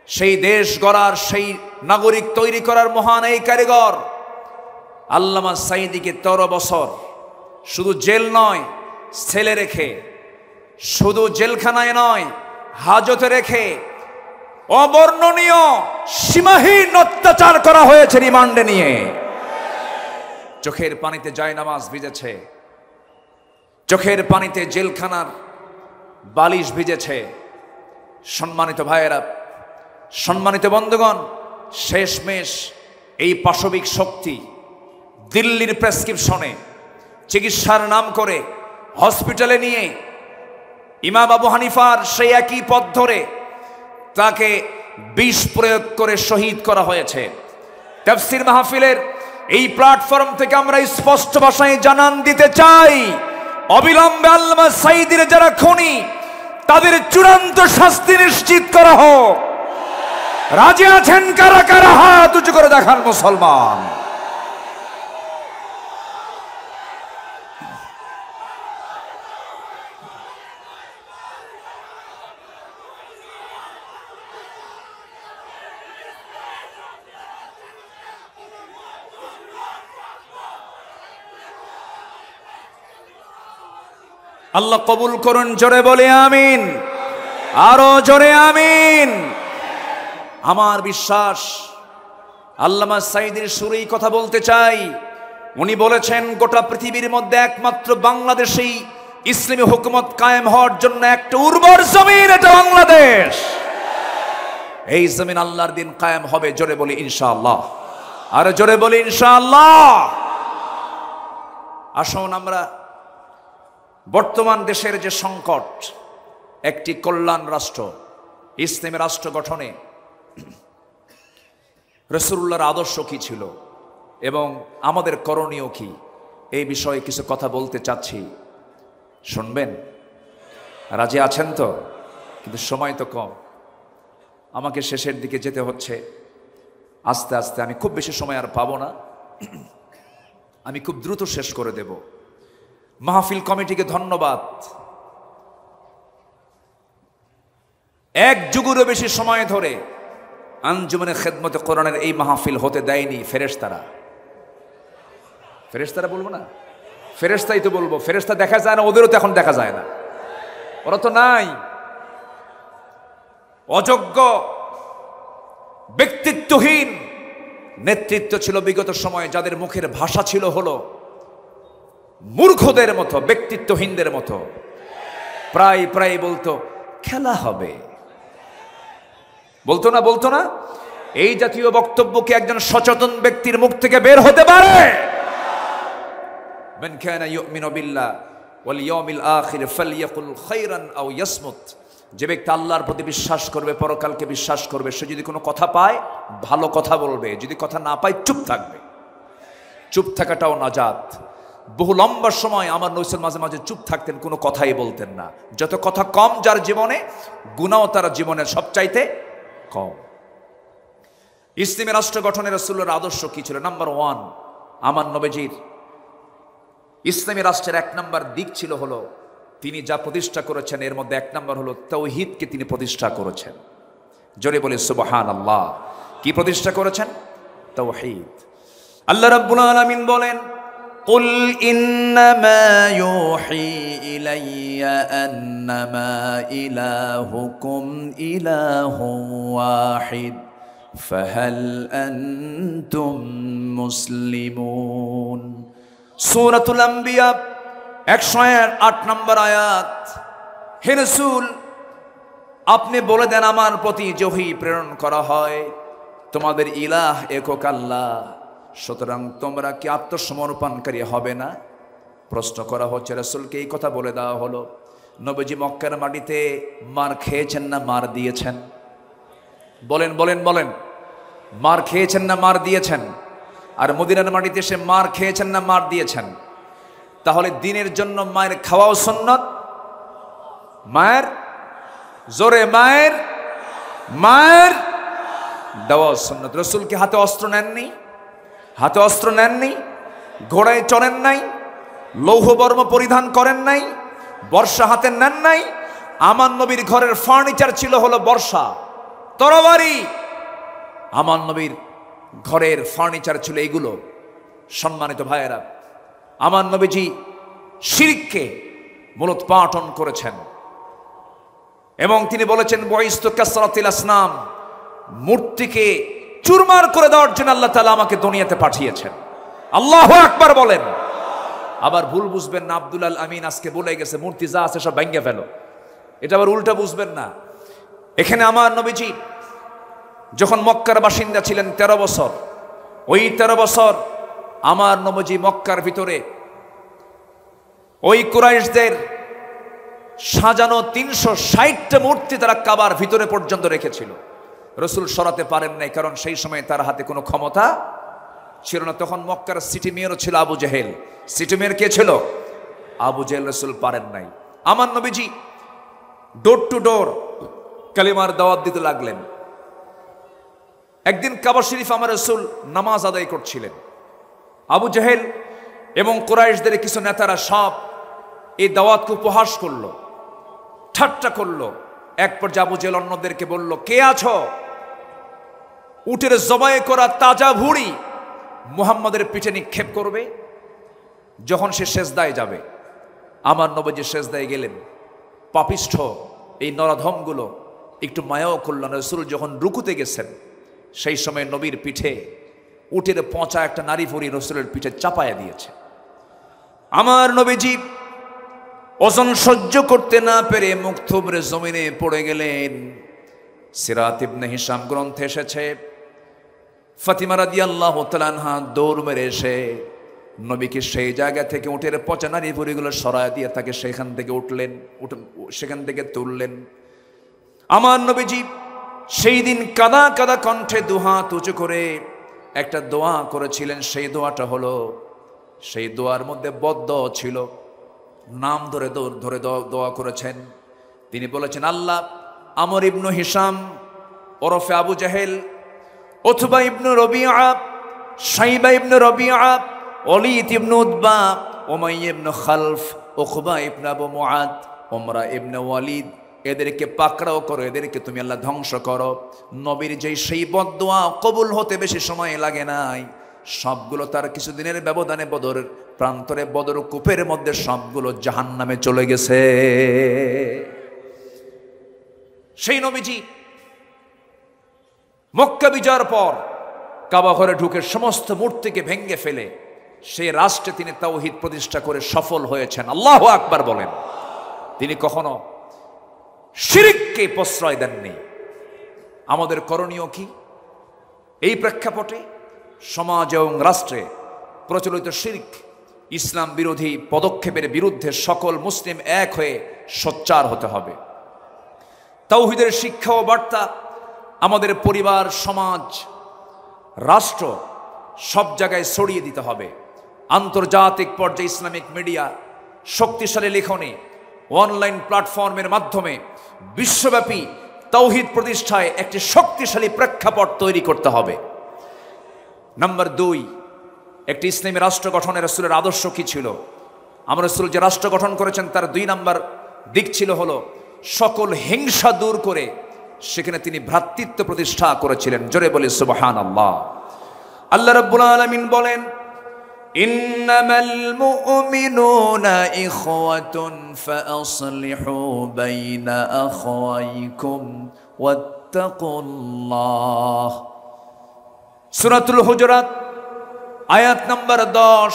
সেই দেশ গড়ার, সেই নাগরিক তৈরি করার মহান এই কারিগর আল্লামা সাইদিকে 13 বছর শুধু জেল নয়, ছেলে রেখে, শুধু জেলখানায় নয়, হাজতে রেখে অবর্ণনীয় সীমাহীন অত্যাচার করা হয়েছে রিমান্ডে নিয়ে। চোখের পানিতে জায়নামাজ ভিজেছে, চোখের পানিতে জেলখানার বালিশ ভিজেছে। সম্মানিত ভাইয়েরা, সম্মানিত বন্ধুগণ, শেষমেশ এই পাশবিক শক্তি দিল্লির প্রেসক্রিপশনে চিকিৎসার নাম করে হসপিটালে নিয়ে ইমাম আবু হানিফার সেই একই পথ ধরে তাকে বিষ প্রয়োগ করে শহীদ করা হয়েছে। তাফসীর মাহফিলের এই প্ল্যাটফর্ম থেকে আমরা স্পষ্ট ভাষায় জানান দিতে চাই, অবিলম্বে আল্লামা সাইদির যারা খুনি তাদের চূড়ান্ত শাস্তি নিশ্চিত করা হোক। রাজি আছেন কারা কারা? হাত উঁচু করে দেখান মুসলমান। আল্লাহ কবুল করুন, জোরে বলে আমিন, আরো জোরে আমিন। আমার বিশ্বাস আল্লামা সাইদির সুরেই কথা বলতে চাই। উনি বলেছেন, গোটা পৃথিবীর মধ্যে একমাত্র বাংলাদেশেই ইসলামী হুকুমত কায়েম হওয়ার জন্য একটা উর্বর জমিন, এটা বাংলাদেশ। এই জমিন আল্লাহর দিন কায়েম হবে, জোরে বলি ইনশাআল্লাহ। আর জোরে বলি ইনশাআল্লাহ। আসুন আমরা বর্তমান দেশের যে সংকট, একটি কল্যাণ রাষ্ট্র, ইসলামী রাষ্ট্র গঠনে রাসূলুল্লাহর আদর্শ কি ছিল এবং আমাদের করণীয় কি, এই বিষয়ে কিছু কথা বলতে চাচ্ছি। শুনবেন? রাজি আছেন তো? কিন্তু সময় তো কম, আমাকে শেষের দিকে যেতে হচ্ছে আস্তে আস্তে। আমি খুব বেশি সময় আর পাবো না, আমি খুব দ্রুত শেষ করে দেব। মাহফিল কমিটিকে ধন্যবাদ। এক যুগেরও বেশি সময় ধরে আঞ্জুমানে খেদমতে কোরআনের এই মাহফিল হতে দেয়নি ফেরেশতারা। ফেরেশতারা বলবো না, ফেরেশতাই তো বলবো। ফেরেশতা দেখা যায় না, ওদেরও তো এখন দেখা যায় না, ওরা তো নাই। অযোগ্য, ব্যক্তিত্বহীন নেতৃত্ব ছিল বিগত সময়ে, যাদের মুখের ভাষা ছিল হলো মূর্খদের মতো, ব্যক্তিত্বহীনদের মতো। প্রায় প্রায় বলতো খেলা হবে, বলতো না? এই জাতীয় বক্তব্য কি একজন সচেতন ব্যক্তির মুখ থেকে বের হতে পারে? মান কানা ইউমিনু বিল্লাহ ওয়াল ইয়াউমিল আখির ফালইয়াকুল খায়রান আও ইয়াসমুত। যে ব্যক্তি আল্লাহর প্রতি বিশ্বাস করবে, পরকালকে বিশ্বাস করবে, সে যদি কোনো কথা পায় ভালো কথা বলবে, যদি কথা না পায় চুপ থাকবে। চুপ থাকাটাও নাজাত। বহু লম্বা সময় আমার নবী মাঝে মাঝে চুপ থাকতেন, কোনো কথাই বলতেন না। যত কথা কম যার জীবনে, গুনাহও তার জীবনের সবচাইতে কম। ইসলামী রাষ্ট্র গঠনের রাসূলের আদর্শ কি ছিল? নাম্বার 1, আমার নবীজির ইসলামী রাষ্ট্রের 1 নম্বর দিক ছিল হলো, তিনি যা প্রতিষ্ঠা করেছেন এর মধ্যে 1 নম্বর হলো তাওহীদকে তিনি প্রতিষ্ঠা করেছেন। জোরে বলে সুবহানাল্লাহ। কি প্রতিষ্ঠা করেছেন? তাওহীদ। আল্লাহ রাব্বুল আলামিন বলেন, কুল ইন্নামা ইউহি ইলাইয়া আন্নামা ইলাহুকুম ইলাহুন ওয়াহিদ ফাহাল আনতুম মুসলিমুন। সূরাতুল আম্বিয়া 108 নম্বর আয়াত। হে রাসূল, আপনি বলে দেন আমার প্রতি ওহী প্রেরণ করা হয়, তোমাদের ইলাহ একক আল্লাহ, সুতরাং তোমরা কি আত্মসমর্পণকারী হবে না? প্রশ্ন করা হচ্ছে, রাসূলকে এই কথা বলে দেওয়া হলো। নবীজি মক্কার মাটিতে মার খেয়েছেন না মার দিয়েছেন? বলেন বলেন বলেন। মার খেয়েছেন না মার দিয়েছেন? আর মদিনার মাটিতে সে মার খেয়েছেন না মার দিয়েছেন? তাহলে দিনের জন্য মায়ের খাওয়াও সুন্নাত। মায়ের জোরে মায়ের মায়ের দেওয়াও সুন্নাত। রাসূল কি হাতে অস্ত্র নেননি? হাতে অস্ত্র নেননি? ঘোড়ায় চড়েন নাই? লৌহ বর্ম পরিধান করেন নাই? বর্ষা হাতে নেন নাই? আমার নবীর ঘরের ফার্নিচার ছিল হলো বর্ষা, তরবারি। আমার নবীর ঘরের ফার্নিচার ছিল এগুলো। সম্মানিত ভাইয়েরা, আমার নবীজি শিরককে মূলোৎপাটন করেছেন এবং তিনি বলেছেন, বয়স্তু কাসরাতিল আসনাম, মূর্তিকে চুরমার করে দেওয়ার জন্য আল্লাহ তাআলা আমাকে দুনিয়াতে পাঠিয়েছেন। আল্লাহু আকবার বলেন। আবার ভুল বুঝবেন না, আব্দুল আল আমিন আজকে বলে গেছে মূর্তি যা আছে সব ভেঙে ফেলো, এটা আবার উল্টা বুঝবেন না। এখানে আমার নবীজি যখন মক্কার বাসিন্দা ছিলেন 13 বছর, ওই 13 বছর আমার নবীজি মক্কার ভিতরে ওই কুরাইশদের সাজানো 360টা মূর্তি তারা কাবার ভিতরে পর্যন্ত রেখেছিল। রাসূল সরাতে পারেন নাই, কারণ সেই সময় তার হাতে কোনো ক্ষমতা ছিল না। তখন মক্কার সিটি মেয়রও ছিল Abu Jahl. City mayor K ছিল? আবু জেহেল। রাসূল পারেন নাই। আমার নবীজি ডোর টু ডোর কালিমার দাওয়াত দিতে লাগলেন। একদিন কাবা শরীফ আমার রাসূল নামাজ আদায় করছিলেন। আবু জেহেল এবং কুরাইশদের কিছু নেতারা সব এই দাওয়াতকে উপহাস করলো, ঠাট্টা করলো। এক পর্যায়ে আবু জেহেল অন্যদেরকে বলল, কে আছো? উটের জবাই করা তাজা ভুঁড়ি মুহাম্মাদের পিঠে নিক্ষেপ করবে যখন সে সেজদায় যাবে। আমার নবীজি সেজদায় গেলেন। পাপিষ্ঠ এই নরাধমগুলো একটু মায়াও করলেন। রাসূল যখন রুকুতে গেছেন, সেই সময় নবীর পিঠে উটের পচা একটা নারী ভুঁড়ি রাসূলের পিঠে চাপায়া দিয়েছে। আমার নবীজি ওজন সহ্য করতে না পেরে মুখ থুবড়ে জমিনে পড়ে গেলেন। সিরাত ইবনে হিশাম গ্রন্থে এসেছে, ফাতিমা রাদিয়াল্লাহু তাআলা আনহা দৌড় মেরে এসে নবীকে সেই জায়গা থেকে উঠে পচা নারী ভুঁড়িগুলো সরায় দিয়ে তাকে সেখান থেকে সেখান থেকে তুললেন। আমার নবীজি সেই দিন কাদা কাদা কণ্ঠে দুহাত উঁচু করে একটা দোয়া করেছিলেন। সেই দোয়াটা হলো, সেই দোয়ার মধ্যে বদদোয়া ছিল, নাম ধরে ধরে দোয়া করেছেন। তিনি বলেছেন, আল্লাহ আমর ইবনু হিশাম ওরফে আবু জাহেল, উতবা ইবনু রবিআ, শাইবা ইবনু রবিআ, ওলীদ ইবনু উতবা, উমাইয়া ইবনু খালফ, উকবা ইবনু আবু মুআদ, উমরা ইবনু ওয়ালিদ, এদেরকে পাকড়াও করো, এদেরকে তুমি আল্লাহ ধ্বংস করো। নবীর যেই সেই বদদোয়া কবুল হতে বেশি সময় লাগে নাই, সবগুলো তার কিছুদিনের ব্যবধানে বদরের প্রান্তরে, বদর কূপের মধ্যে সবগুলো জাহান্নামে চলে গেছে। সেই নবীজি মক্কা বিজয়ের পর কাবা ঘরে ঢুকে সমস্ত মূর্তিকে ভেঙ্গে ফেলে সেই রাষ্ট্রে তিনি তাওহীদ প্রতিষ্ঠা করে সফল হয়েছেন। আল্লাহু আকবার বলেন। তিনি কখনো শিরককে প্রশ্রয় দেননি। আমাদের করণীয় কি? এই প্রেক্ষাপটে সমাজ এবং রাষ্ট্রে প্রচলিত শিরক, ইসলাম বিরোধী পদক্ষেপের বিরুদ্ধে সকল মুসলিম এক হয়ে সোচ্চার হতে হবে। তাওহীদের শিক্ষা ও বার্তা আমাদের পরিবার, সমাজ, রাষ্ট্র সব জায়গায় ছড়িয়ে দিতে হবে। আন্তর্জাতিক পর্যায়ে ইসলামিক মিডিয়া, শক্তিশালী লেখনী, অনলাইন প্ল্যাটফর্মের মাধ্যমে বিশ্বব্যাপী তাওহীদ প্রতিষ্ঠায় একটি শক্তিশালী প্রেক্ষাপট তৈরি করতে হবে। নাম্বার 2, একটি ইসলামী রাষ্ট্র গঠনের রাসূলের আদর্শ কি ছিল? আমার রাসূল যে রাষ্ট্র গঠন করেছেন তার 2 নম্বর দিক ছিল হলো সকল হিংসা দূর করে সেখানে তিনি ভ্রাতৃত্ব প্রতিষ্ঠা করেছিলেন। জোরে বলি সুবহানাল্লাহ। আল্লাহ রাব্বুল আলামিন বলেন, ইন্নামাল মুমিনুনা ইখওয়াতুন ফাআসলিহু বাইনা আখাওয়াইকুম ওয়াত্তাকুল্লাহ। সূরাতুল হুজুরাত আয়াত নাম্বার 10।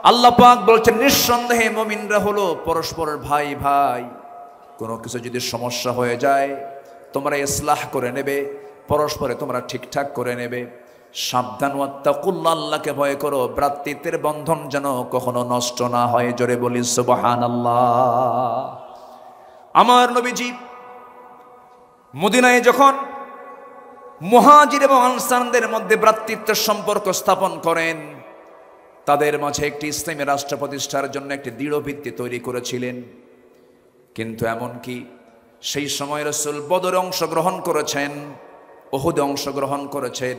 আল্লাহ পাক বলছেন, নিঃসন্দেহে মুমিনরা হলো পরস্পরের ভাই ভাই। কোনো কিছু যদি সমস্যা হয়ে যায় তোমরা ইসলাহ করে নেবে, পরস্পরে তোমরা ঠিকঠাক করে নেবে। সাবধান, ওয়াত্তাকুল্লাহ, আল্লাহকে ভয় করো, ভ্রাতৃত্বের বন্ধন যেন কখনো নষ্ট না হয়। জোরে বলি সুবহানাল্লাহ। আমার নবীজি মদিনায় যখন মুহাজির এবং আনসারদের মধ্যে ভ্রাতৃত্বের সম্পর্ক স্থাপন করেন, তাদের মাঝে একটি ইসলামী রাষ্ট্র প্রতিষ্ঠার জন্য একটি দৃঢ় ভিত্তি তৈরি করেছিলেন। কিন্তু এমনকি সেই সময় রাসূল বদরে অংশগ্রহণ করেছেন, উহুদে অংশগ্রহণ করেছেন,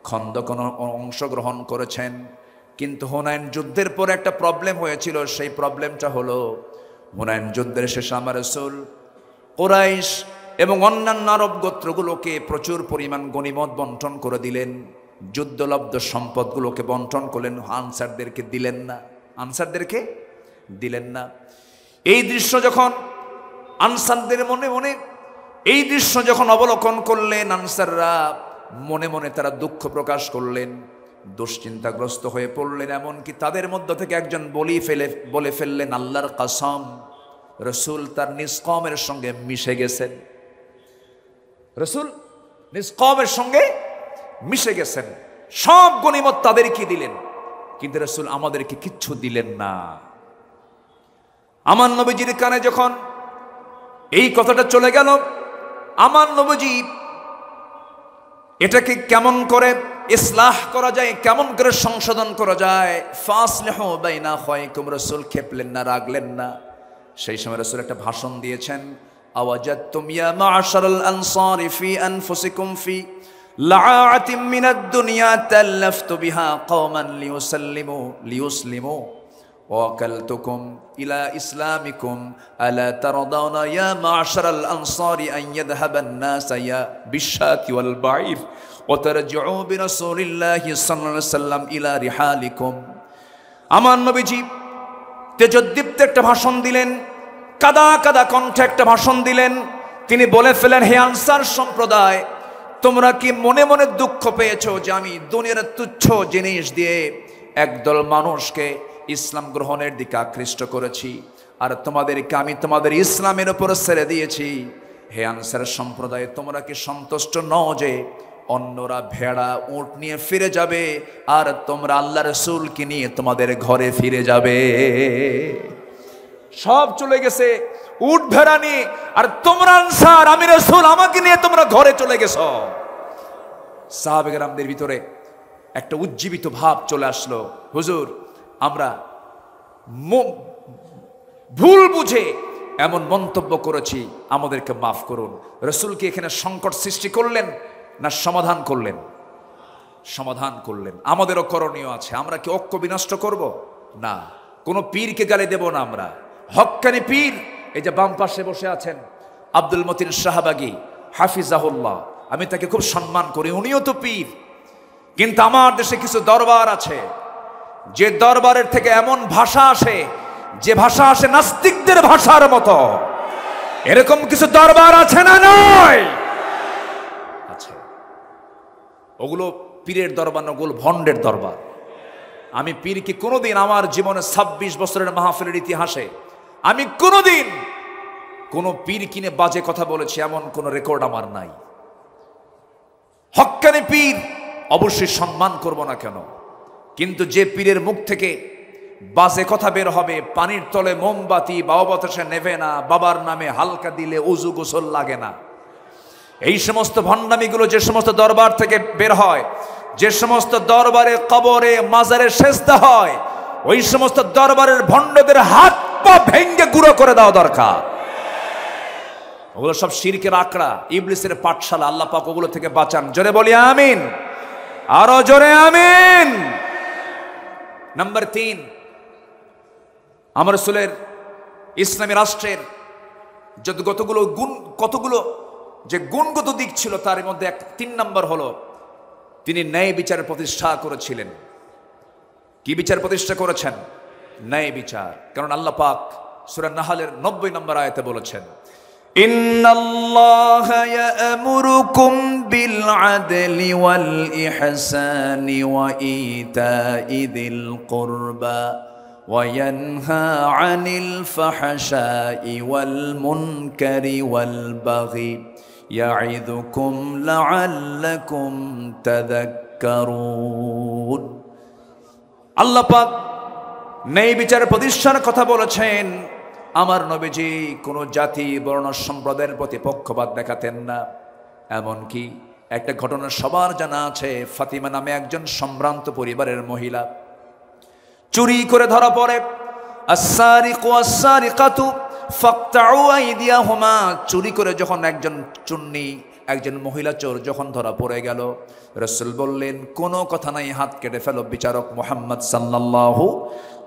খন্দকে অংশগ্রহণ করেছেন। কিন্তু হুনাইন যুদ্ধের পর একটা প্রবলেম হয়েছিল। সেই প্রবলেমটা হলো, হুনাইন যুদ্ধের শেষে আমার রাসূল কুরাইশ এবং অন্যান্য আরব গোত্রগুলোকে প্রচুর পরিমাণ গনিমত বন্টন করে দিলেন। যুদ্ধলব্ধ সম্পদগুলোকে বন্টন করলেন, আনসারদেরকে দিলেন না। এই দৃশ্য যখন আনসারদের মনে মনে এই দৃশ্য যখন অবলোকন করলেন, আনসাররা মনে মনে তারা দুঃখ প্রকাশ করলেন, দুশ্চিন্তাগ্রস্ত হয়ে পড়লেন। এমনকি তাদের মধ্য থেকে একজন বলে ফেললেন, আল্লাহর কসম, রাসূল তার নিজ কওমের সঙ্গে মিশে গেছেন। রাসূল নিজ কওমের সঙ্গে মিশে গেছেন। সব গনিমত তাদেরকে দিলেন, কিন্তু রাসূল আমাদেরকে কিচ্ছু দিলেন না। আমার নবীজির কানে যখন এই কথাটা চলে গেল, আমার নবীজি এটাকে কেমন করে ইসলাহ করা যায়, কেমন করে সংশোধন করা যায়, ফাসলিহু বাইনা আখাওয়াইকুম, রাসূল খেপলেন না, রাগলেন না। সেই সময় রাসূল একটা ভাষণ দিয়েছেন, আওয়াজাতুম ইয়া মা'শারাল আনসারি ফি আনফুসিকুম ফি লাআতিম মিনাদ দুনিয়া তাল্লাফতু বিহা কওমান লিয়ুসলিমু ওয়াকালতুকুম ইলা ইসলামিকুম আলা তারদাউনা ইয়া মা'শারাল আনসারি আন ইয়াযহাবান নাস ইয়া বিশাতি ওয়াল বাঈর ওয়া তারজিউ বিরাসূলিল্লাহি সাল্লাল্লাহু আলাইহি ওয়াসাল্লাম ইলা রিহালিকুম। আমার নবীজি তেজোদ্দীপ্ত একটা ভাষণ দিলেন, কাদা কাদা কণ্ঠে একটা ভাষণ দিলেন। তিনি বলে ফেলেন, হে আনসার সম্প্রদায়, তোমরা কি মনে মনে দুঃখ পেয়েছো যে আমি দুনিয়ার তুচ্ছ জিনিস দিয়ে একদল মানুষকে ইসলাম গ্রহণের দিকে আকৃষ্ট করেছি, আর তোমাদেরকে আমি তোমাদের ইসলামের উপর ছেড়ে দিয়েছি? হে আনসার সম্প্রদায়, তোমরা কি সন্তুষ্ট নও যে অন্যরা ভেড়া উট নিয়ে ফিরে যাবে, আর তোমরা আল্লাহ রাসূলকে নিয়ে তোমাদের ঘরে ফিরে যাবে। সব চলে গেছে উট ভেড়া নিয়ে, আর তোমরা আনসার, আমি রাসূল, আমাকে নিয়ে তোমরা ঘরে চলে গেছো। সাহাবে কেরামদের ভিতরে একটা উজ্জীবিত ভাব চলে আসলো, হুজুর আমরা ভুল বুঝে এমন মন্তব্য করেছি, আমাদেরকে মাফ করুন। রাসূল কি এখানে সংকট সৃষ্টি করলেন না সমাধান করলেন? সমাধান করলেন। আমাদেরও করণীয় আছে। আমরা কি ঐক্য বিনষ্ট করব? না। কোনো পীরকে গালি দেব না আমরা। হক্কানি পীর, এই যে বাম পাশে বসে আছেন আব্দুল মতিন শাহবাগী হাফিজাহুল্লাহ, আমি তাকে খুব সম্মান করি, উনিও তো পীর। কিন্তু আমার দেশে কিছু দরবার আছে, যে দরবারের থেকে এমন ভাষা আসে, যে ভাষা আসে নাস্তিকদের ভাষার মতো। এরকম কিছু দরবার আছে না? নয় আছে। ওগুলো পীরের দরবার না, ওগুলো ভণ্ডের দরবার। আমি পীরকে কোনোদিন আমার জীবনে 26 বছরের মাহফিলের ইতিহাসে আমি কোনোদিন কোন পীর কিনে বাজে কথা বলেছি এমন কোন রেকর্ড আমার নাই। হক্কানি পীর অবশ্যই সম্মান করব না কেন, কিন্তু যে পীরের মুখ থেকে বাজে কথা বের হবে, পানির তলে মোমবাতি বাবা বাতাসে নেবে না, বাবার নামে হালকা দিলে উজু গোসল লাগে না, এই সমস্ত ভণ্ডামিগুলো যে সমস্ত দরবার থেকে বের হয়, যে সমস্ত দরবারে কবরে মাজারে সেজদা হয়, ওই সমস্ত দরবারের ভণ্ডদের হাত পা ভেঙ্গে গুঁড়ো করে দেওয়া দরকার। ওগুলো সব শিরকের আকড়া, ইবলিসের পাঠশালা। আল্লাহ পাক ওগুলো থেকে বাঁচান। জোরে বলি আমিন, আরো জোরে আমিন। নাম্বার 3, আমার রাসূলের ইসলামী রাষ্ট্রের কতগুলো যে গুণগত দিক ছিল, তার মধ্যে 3 নম্বর হলো তিনি ন্যায় বিচার প্রতিষ্ঠা করেছিলেন। কি বিচার প্রতিষ্ঠা করেছেন? ন্যায় বিচার। কারণ আল্লাহ পাক সূরা নাহলের 90 নম্বর আয়াতে বলেছেন, ইন্নাল্লাহা ইয়া'মুরুকুম বিল আদলি ওয়াল ইহসানি ওয়া ইতাই যিল কুরবা ওয়া ইয়ানহা আনিল ফাহশাই ওয়াল মুনকারি ওয়াল বাগি ইয়া'iদুকুম লা'আল্লাকুম তাযাক্কারুন। আল্লাহ পাক ন্যায় বিচার প্রতিষ্ঠার কথা বলেছেন। আমার নবীজি কোন জাতি বর্ণ সম্প্রদায়ের প্রতি পক্ষপাত দেখাতেন না। এমনকি একটা ঘটনা সবার জানা আছে, ফাতিমা নামে একজন সম্ভ্রান্ত পরিবারের মহিলা চুরি করে ধরা পড়ে। আস-সারিকু ওয়াস-সারিকাতু ফাকতাউ আইদিয়াহুমা। চুরি করে যখন একজন মহিলা চোর যখন ধরা পড়ে গেল, রাসূল বললেন কোনো কথা নাই, হাত কেটে ফেলো। বিচারক মুহাম্মদ সাল্লাল্লাহু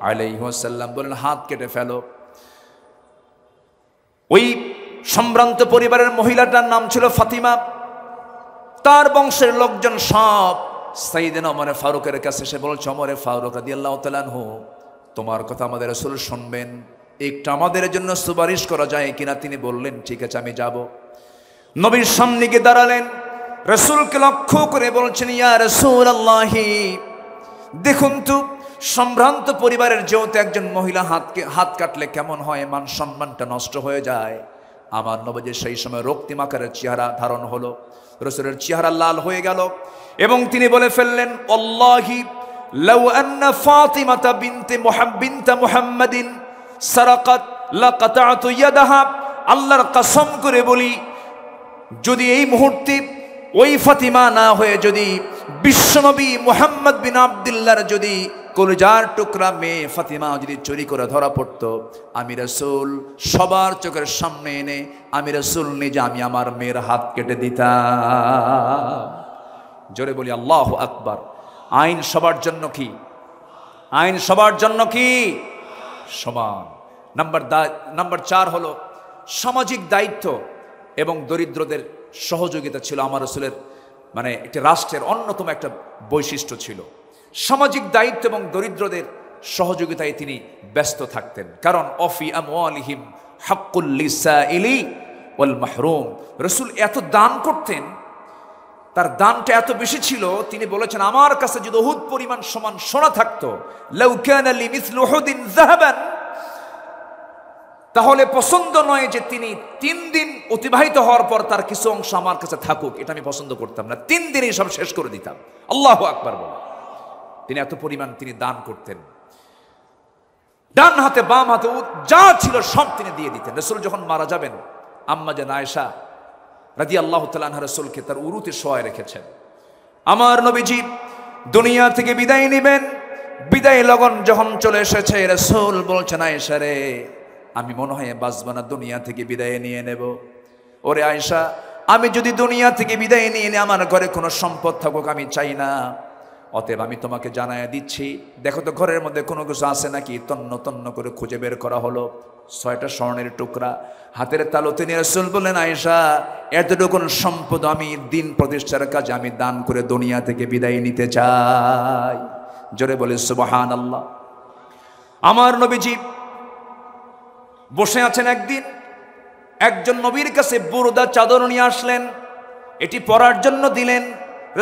আলাইহি ওয়াসাল্লাম বললেন হাত কেটে ফেলো। ওই সম্ভ্রান্ত পরিবারের মহিলাটার নাম ছিল ফাতিমা। তার বংশের লোকজন সব সাইয়েদনা ওমর ফারুকের কাছে এসে বলছে, ওমর ফারুক রাদিয়াল্লাহু তাআলা আনহু, তোমার কথা আমাদের রাসূল শুনবেন, একটু আমাদের জন্য সুপারিশ করা যায় কিনা? তিনি বললেন ঠিক আছে, আমি যাব। নবীর সামনে গিয়ে দাঁড়ালেন, রাসূলকে লক্ষ্য করে বলছেন, ইয়া রাসূলুল্লাহি, দেখুন তো সম্ভ্রান্ত পরিবারের যেহেতু একজন মহিলা হাত কাটলে কেমন হয়, মান সম্মানটা নষ্ট হয়ে যায়। আমার নবীজি সেই সময় রক্তিম আকারের চেহারা ধারণ হলো, রাসূলের চেহারা লাল হয়ে গেল এবং তিনি বলে ফেললেন, আল্লাহি লাউ আন্না ফাতিমাতা বিনতে মুহাম্মাদিন সারাকাত লাকাতাতু ইয়াদাহা। আল্লাহর কসম করে বলি, যদি এই মুহূর্তে ওই ফাতিমা না হয়ে যদি বিশ্বনবী মুহাম্মদ বিন আব্দুল্লাহর যদি কলিজার টুকরা মেয়ে ফাতিমা যদি চুরি করে ধরা পড়তো, আমি রাসূল সবার চোখের সামনে এনে আমি রাসূল নিজে আমি আমার মেয়ের হাত কেটে দিতাম। জোরে বলি আল্লাহু আকবার। আইন সবার জন্য কি? আইন সবার জন্য কি? সমান। নাম্বার 4 হলো সামাজিক দায়িত্ব এবং দরিদ্রদের সহযোগিতা ছিল আমার রাসূলের, মানে একটি রাষ্ট্রের অন্যতম একটা বৈশিষ্ট্য ছিল। সামাজিক দায়িত্ব এবং দরিদ্রদের সহযোগিতায় তিনি ব্যস্ত থাকতেন। কারণ অফি আমওয়ালিহিম হাক্কুল লিসাইলি ওয়াল মাহরুম। রাসূল এত দান করতেন, তার দানটা এত বেশি ছিল, তিনি বলেছেন আমার কাছে যদি উহুদ পরিমাণ সমান সোনা থাকতো, লাউ কানা লিমিসলু উহুদিন যাহাবান, তাহলে পছন্দ নয় যে তিনি 3 দিন অতিবাহিত হওয়ার পর তার কিছু অংশ আমার কাছে থাকুক, এটা আমি পছন্দ করতাম না। 3 দিনেই সব শেষ করে দিতাম। আল্লাহু আকবার বলে। তিনি এত পরিমাণ তিনি দান করতেন, ডান হাতে বাম হাতে যা ছিল সব তিনি দিয়ে দিতেন। রাসূল যখন মারা যাবেন, আম্মা জান আয়েশা রাদিয়াল্লাহু তাআলা আনহা রাসূলকে তার উরুতে শোয়ায় রেখেছেন। আমার নবীজি দুনিয়া থেকে বিদায় নেবেন, বিদায় লগন যখন চলে এসেছে, রাসূল বলছেন, আয়েশা রে, আমি মনে হয় বাঁচব না, দুনিয়া থেকে বিদায় নিয়ে নেব। ওরে আয়েশা, আমি যদি দুনিয়া থেকে বিদায় নিয়ে নিই, আমার ঘরে কোনো সম্পদ থাকুক আমি চাই না। অতএব আমি তোমাকে জানায়া দিচ্ছি, দেখো তো ঘরের মধ্যে কোনো কিছু আছে নাকি। তন্ন তন্ন করে খুঁজে বের করা হলো 6টা স্বর্ণের টুকরা হাতের তালুতে নিয়ে রাসূল বললেন, আয়েশা, এতটুকুন সম্পদ আমি দিন প্রতিষ্ঠার কাজে আমি দান করে দুনিয়া থেকে বিদায় নিতে চাই। জোরে বলে সুবহানাল্লাহ। আমার নবীজি বসে আছেন, একদিন একজন নবীর কাছে বুরদা চাদর নিয়ে আসলেন, এটি পরার জন্য দিলেন।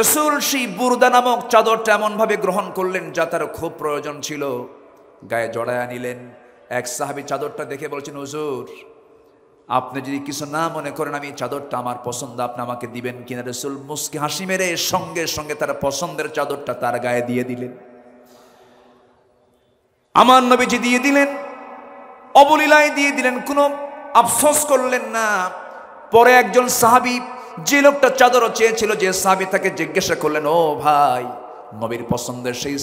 রাসূল সেই বুরদা নামক চাদরটা এমন ভাবে গ্রহণ করলেন যা তার খুব প্রয়োজন ছিল, গায়ে জড়ায়া নিলেন। এক সাহাবী চাদরটা দেখে বলছেন, হুজুর, আপনি যদি কিছু না মনে করেন, আমি চাদরটা আমার পছন্দ, আপনি আমাকে দিবেন কিনা? রাসূল মুস্কি হাসি মেরে সঙ্গে সঙ্গে তার পছন্দের চাদরটা তার গায়ে দিয়ে দিলেন। আমার নবীজি দিয়ে দিলেন, অবলীলায় দিয়ে দিলেন, কোনো আফসোস করলেন না। পরে একজন সাহাবী, যে লোকটা চাদর চেয়েছিল, যে সাহাবী, তাকে জিজ্ঞাসা করলেন, ও ভাই, নবীর পছন্দের সেই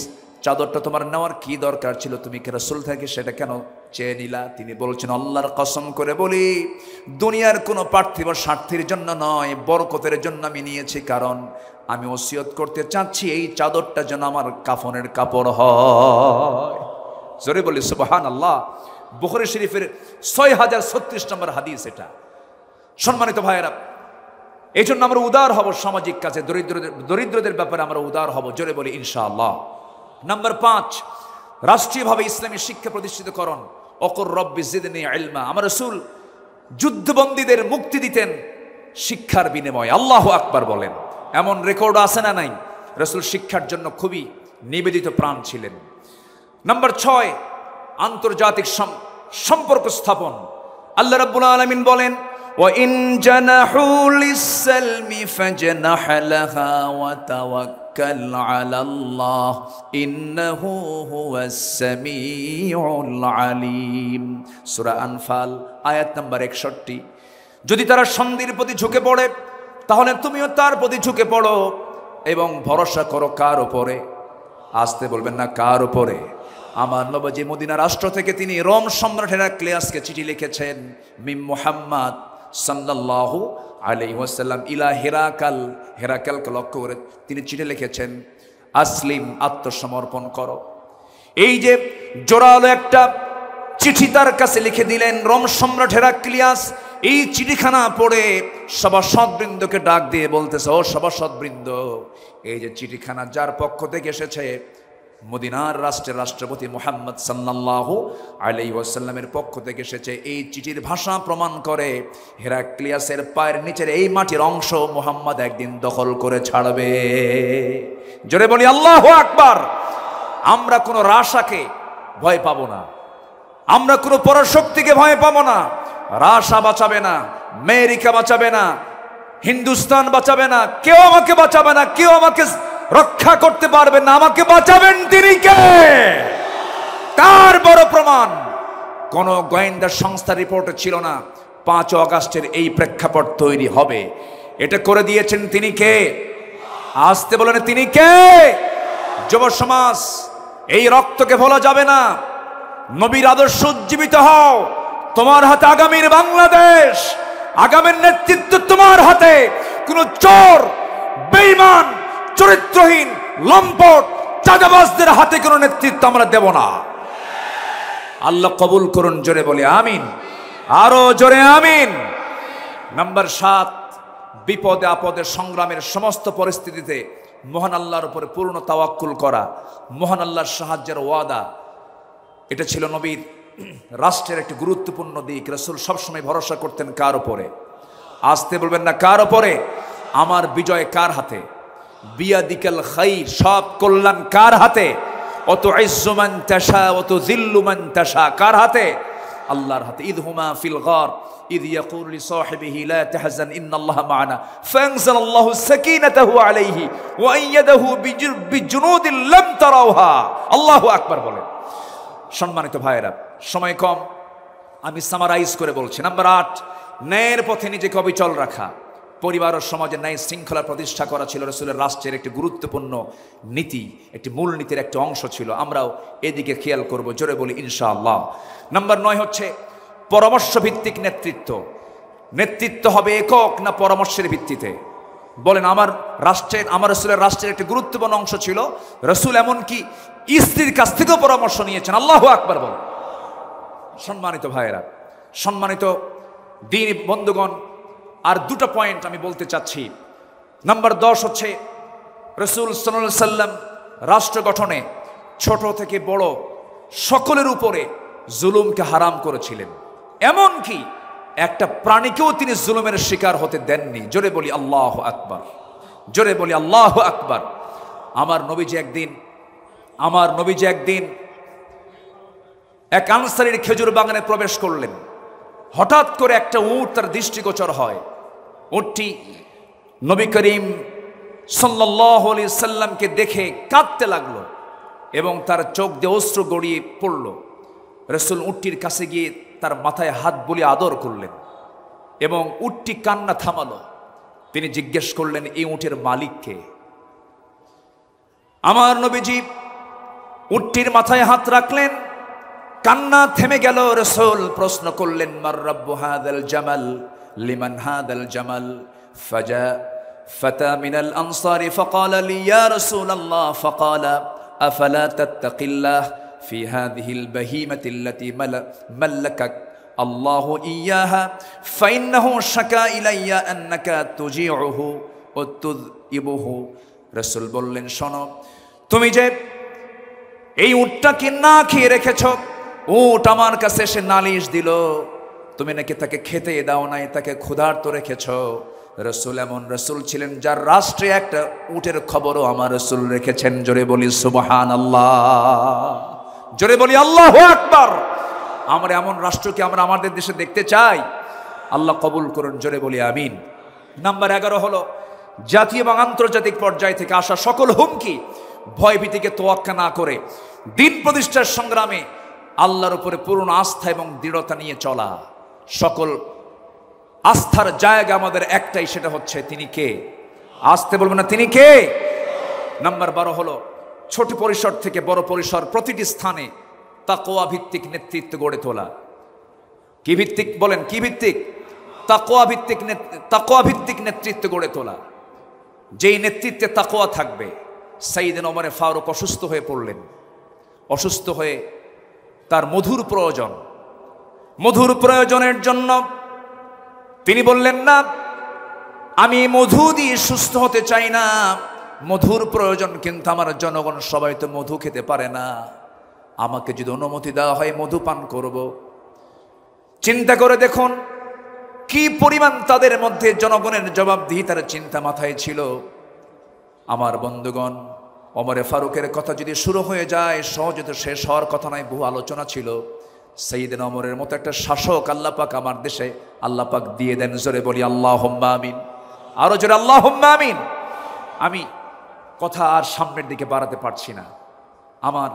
চাদরটা তোমার নেওয়ার কি দরকার ছিল? তুমি কি রাসূল থেকে সেটা কেন চেয়ে নিলা? তিনি বলছেন, আল্লাহর কসম করে বলি, দুনিয়ার কোনো পার্থিব স্বার্থের জন্য নয়, বরকতের জন্য আমি নিয়েছি। কারণ আমি ওসিয়ত করতে চাচ্ছি এই চাদরটা যেন আমার কাফনের কাপড় হয়। জোরে বলি সুবহানাল্লাহ। বুখারী শরীফের 6036 নম্বর হাদিস এটা। সম্মানিত ভাইয়েরা, এই জন্য আমরা উদার হব সামাজিক কাজে, দরিদ্রদের ব্যাপারে আমরা উদার হব। জোরে বলি ইনশাআল্লাহ। নাম্বার 5, রাষ্ট্রীয়ভাবে ইসলামী শিক্ষা প্রতিষ্ঠিতকরণ। অকুর রব্বি জিদনি ইলমা। আমার রাসূল যুদ্ধবন্দীদের মুক্তি দিতেন শিক্ষার বিনিময়ে। আল্লাহু আকবার বলেন। এমন রেকর্ড আছে না নাই? রাসূল শিক্ষার জন্য খুবই নিবেদিত প্রাণ ছিলেন। নাম্বার 6, আন্তর্জাতিক সম্পর্ক স্থাপন। আল্লাহ রাব্বুল আলামিন বলেন, وَإِن جَنَحُوا لِلسَّلْمِ فَاجْنَحْ لَهَا وَتَوَكَّلْ عَلَى اللَّهِ إِنَّهُ هُوَ السَّمِيعُ الْعَلِيمُ। সূরা আনফাল আয়াত নাম্বার 61। যদি তারা সন্ধির প্রতি ঝুঁকে পড়ে, তাহলে তুমিও তার প্রতি ঝুঁকে পড়ো এবং ভরসা করো কার উপরে? আসতে বলবেন না, কার উপরে? আমার নবী মদিনা রাষ্ট্র থেকে তিনি রোম সম্রাট হেরাক্লিয়াসকে চিঠি লিখেছেন, মিম মুহাম্মদ সাল্লাল্লাহু আলাইহি ওয়াসাল্লাম ইলা হেরাকাল। হেরাকালকে লক্ষ্য করে তিনি চিঠি লিখেছেন, আসলিম, আত্মসমর্পণ করো। এই যে জোরালো একটা চিঠি তার কাছে লিখে দিলেন রোম সম্রাট হেরাক্লিয়াস। এই চিঠিখানা পড়ে সভাসদবৃন্দকে ডাক দিয়ে বলতেছে, ও সভাসদবৃন্দ, এই যে চিঠিখানা যার পক্ষ থেকে এসেছে, মদিনার রাষ্ট্রের রাষ্ট্রপতি মুহাম্মদ সাল্লাল্লাহু আলাইহি ওয়াসাল্লামের পক্ষ থেকে এসেছে। এই চিঠির ভাষা প্রমাণ করে হেরাক্লিয়াসের পায়ের নিচের এই মাটির অংশ মুহাম্মদ একদিন দখল করে ছাড়বে। জোরে বলি আল্লাহু আকবার। আমরা কোনো রাশাকে ভয় পাবো না, আমরা কোনো পরাশক্তিকে ভয় পাবো না। রাশা বাঁচাবে না, আমেরিকা বাঁচাবে না, হিন্দুস্তান বাঁচাবে না, কেউ আমাকে বাঁচাবে না, কেউ আমাকে রক্ষা করতে পারবেন না। আমাকে বাঁচাবেন তিনি কে? তার বড় প্রমাণ কোন গোয়েন্দা সংস্থা রিপোর্টে ছিল না 5 আগস্টের এই প্রেক্ষাপট তৈরি হবে। এটা করে দিয়েছেন তিনি কে? আসতে বলেন, তিনি কে? যুব সমাজ, এই রক্তকে ভোলা যাবে না। নবীর আদর্শ উজ্জীবিত হও। তোমার হাতে আগামীর বাংলাদেশ, আগামীর নেতৃত্ব তোমার হাতে। কোন চোর, বেঈমান, চরিত্রহীন, লম্পট, চাঁদাবাজদের হাতে কোনো নেতৃত্ব আমরা দেব না। আল্লাহ কবুল করুন। জোরে বলে আমিন, আরো জোরে আমিন। নাম্বার 7, বিপদে আপদে সংগ্রামের সমস্ত পরিস্থিতিতে মহান আল্লাহর উপরে পূর্ণ তাওয়াক্কুল করা, মহান আল্লাহর সাহায্যের ওয়াদা, এটা ছিল নবীর রাষ্ট্রের একটি গুরুত্বপূর্ণ দিক। রাসূল সবসময় ভরসা করতেন কার উপরে? আসতে বলবেন না, কার উপরে? আমার বিজয় কার হাতে? বিয়াদিকাল খাইর, সব কল্যাণ কার হাতে? অত ইজ্জু মান তাশা অত যিল্লু মান তাশা, কার হাতে? আল্লাহর হাতে। ইদ হুমা ফিল গার ইদ ইয়াকুলু লিসাহিবিহি লা তাহজান ইন্নাল্লাহা মা'ানা ফাআনজালাল্লাহু সাকিনাতাহু আলাইহি ওয়া আইয়াদাহু বিজুনুদিন লাম তারাউহা। আল্লাহু আকবার বলেন। সম্মানিত ভাইয়েরা, সময় কম, আমি সামারাইজ করে বলছি। নাম্বার 8, ন্যায়ের পথে নিজেকে অবিচল রাখা। পরিবার ও সমাজের ন্যায় শৃঙ্খলা প্রতিষ্ঠা করা ছিল রাসূলের রাষ্ট্রের একটি গুরুত্বপূর্ণ নীতি, একটি মূল নীতির একটা অংশ ছিল। আমরাও এদিকে খেয়াল করব, জোরে বলি ইনশাআল্লাহ। নাম্বার 9 হচ্ছে পরামর্শ ভিত্তিক নেতৃত্ব। নেতৃত্ব হবে একক না পরামর্শের ভিত্তিতে? বলেন, আমার রাসূলের রাষ্ট্রের একটি গুরুত্বপূর্ণ অংশ ছিল রাসূল এমনকি স্ত্রীর কাছ থেকেও পরামর্শ নিয়েছেন। আল্লাহু আকবার বলেন। সম্মানিত ভাইয়েরা, সম্মানিত দ্বীনি বন্ধুগণ, আর দুটো পয়েন্ট আমি বলতে চাচ্ছি। নাম্বার 10 হচ্ছে রাসূল সাল্লাল্লাহু আলাইহি সাল্লাম রাষ্ট্র গঠনে ছোট থেকে বড় সকলের উপরে জুলুমকে হারাম করেছিলেন। এমনকি একটা প্রাণীকেও তিনি জুলুমের শিকার হতে দেননি। জোরে বলি আল্লাহু আকবার, জোরে বলি আল্লাহু আকবার। আমার নবীজি একদিন এক আনসারীর খেজুর বাগানে প্রবেশ করলেন। হঠাৎ করে একটা উট তার দৃষ্টিগোচর হয়। উটটি নবী করিম সাল্লাল্লাহু আলাইহি সাল্লামকে দেখে কাঁদতে লাগলো এবং তার চোখ দিয়ে অশ্রু গড়িয়ে পড়ল। রাসূল উটটির কাছে গিয়ে তার মাথায় হাত বুলিয়ে আদর করলেন এবং উটটি কান্না থামালো। তিনি জিজ্ঞেস করলেন, এই উটের মালিক কে? আমার নবীজি উটটির মাথায় হাত রাখলেন, কান্না থেমে গেল। রাসূল প্রশ্ন করলেন, মার রাব্বু হাদাল জামাল লিমান হাদাল জামাল? ফাজা ফাতা মিনাল আনসারি ফাকালা লি ইয়া রাসূলাল্লাহ ফাকালা আফালা তাত্তাকিল্লাহ ফি হাযিহিল বাহিমাতি আল্লাতী মাল্লাকাক আল্লাহু ইয়াহা ফাইন্নাহু শাকা ইলাইয়া আন্নাকা তুজিউহু ওয়া তুযইবুহু। রাসূল বললেন, শোনো, তুমি যে এই উটটাকে না খেয়ে রেখেছ, উট আমার কাছে এসে নালিশ দিল, তুমি নাকি তাকে খেতে দাও নাই, তাকে ক্ষুধার্ত রেখেছ। রাসূল এমন রাসূল ছিলেন যার রাষ্ট্রে একটা উটের খবরও আমার রাসূল রেখেছেন। জোরে বলি সুবহানাল্লাহ, জোরে বলি আল্লাহু আকবার। আমরা এমন রাষ্ট্রকে আমরা আমাদের দেশে দেখতে চাই। আল্লাহ কবুল করুন, জোরে বলি আমিন। নাম্বার 11 হলো জাতীয় এবং আন্তর্জাতিক পর্যায় থেকে আসা সকল হুমকি ভয়ভীতিকে তোয়াক্কা না করে দিন প্রতিষ্ঠার সংগ্রামে আল্লাহর উপরে পূর্ণ আস্থা এবং দৃঢ়তা নিয়ে চলা। সকল আস্থার জায়গা আমাদের একটাই, সেটা হচ্ছে তিনি কে? আসতে বলবেন না, তিনি কে? নাম্বার 12 হলো ছোট পরিসর থেকে বড় পরিসর প্রতিটি স্থানে তাকওয়া ভিত্তিক নেতৃত্ব গড়ে তোলা। কি ভিত্তিক? বলেন, কি ভিত্তিক? তাকওয়া ভিত্তিক নেতৃত্ব গড়ে তোলা। যেই নেতৃত্বে তাকওয়া থাকবে। সাইয়েদনা ওমর ফারুক অসুস্থ হয়ে পড়লেন। অসুস্থ হয়ে তার মধুর প্রয়োজনের জন্য তিনি বললেন, না, আমি মধু দিয়ে সুস্থ হতে চাই না, মধুর প্রয়োজন, কিন্তু আমার জনগণ সবাই তো মধু খেতে পারে না, আমাকে যদি অনুমতি দেওয়া হয় মধু পান করব। চিন্তা করে দেখুন কি পরিমাণ তাদের মধ্যে জনগণের জবাবদিহিতার চিন্তা মাথায় ছিল। আমার বন্ধুগণ, ওমরে ফারুকের কথা যদি শুরু হয়ে যায় সহজে তো শেষ হওয়ার কথা নয়, বহু আলোচনা ছিল। সাইয়েদনা ওমরের মতো একটা শাসক আল্লাহ পাক আমার দেশে আল্লাহ পাক দিয়ে দেন। জোরে বলি আল্লাহুম্মা আমিন, আরো জোরে আল্লাহুম্মা আমিন। আমি কথা আর সামনের দিকে বাড়াতে পারছি না। আমার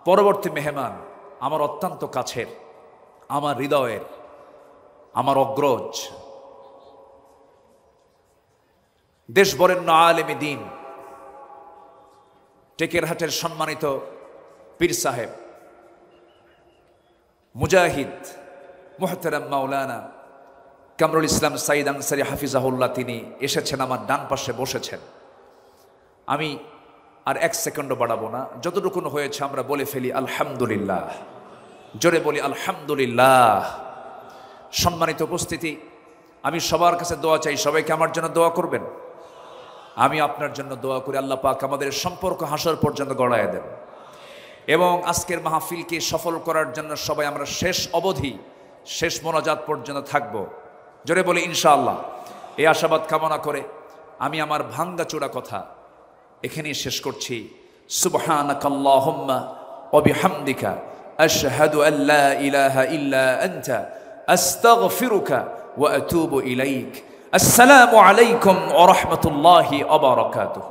পরবর্তী মেহমান আমার অত্যন্ত কাছের, আমার হৃদয়ের, আমার অগ্রজ, দেশ বরেণ্য আলেমে দ্বীন, টেকেরহাটের সম্মানিত পীর সাহেব, মুজাহিদ, মুহতারাম মাওলানা কামরুল ইসলাম সাইদ আনসারী হাফিজাহুল্লাহ, তিনি এসেছেন, আমার ডান পাশে বসেছেন। আমি আর 1 সেকেন্ডও বাড়াবো না, যতটুকু হয়েছে আমরা বলে ফেলি আলহামদুলিল্লাহ। জোরে বলি আলহামদুলিল্লাহ। সম্মানিত উপস্থিতি, আমি সবার কাছে দোয়া চাই, সবাইকে আমার জন্য দোয়া করবেন। আমি আপনার জন্য দোয়া করি আল্লাহ পাক আমাদের সম্পর্ক হাসর পর্যন্ত গড়ায় দেন এবং আজকের মাহফিলকে সফল করার জন্য সবাই আমরা শেষ অবধি, শেষ মোনাজাত পর্যন্ত থাকব। জোরে বলি ইনশাআল্লাহ। এই আশাবাদ কামনা করে আমি আমার ভাঙ্গাচোরা কথা এখানেই শেষ করছি। সুবহানাকাল্লাহুম্মা ওয়া বিহামদিকা আশহাদু আল্লা ইলাহা ইল্লা আনতা আস্তাগফিরুকা ওয়া আতুবু ইলাইক। আসসালামু আলাইকুম ওয়া রাহমাতুল্লাহি ওয়া বারাকাতুহু।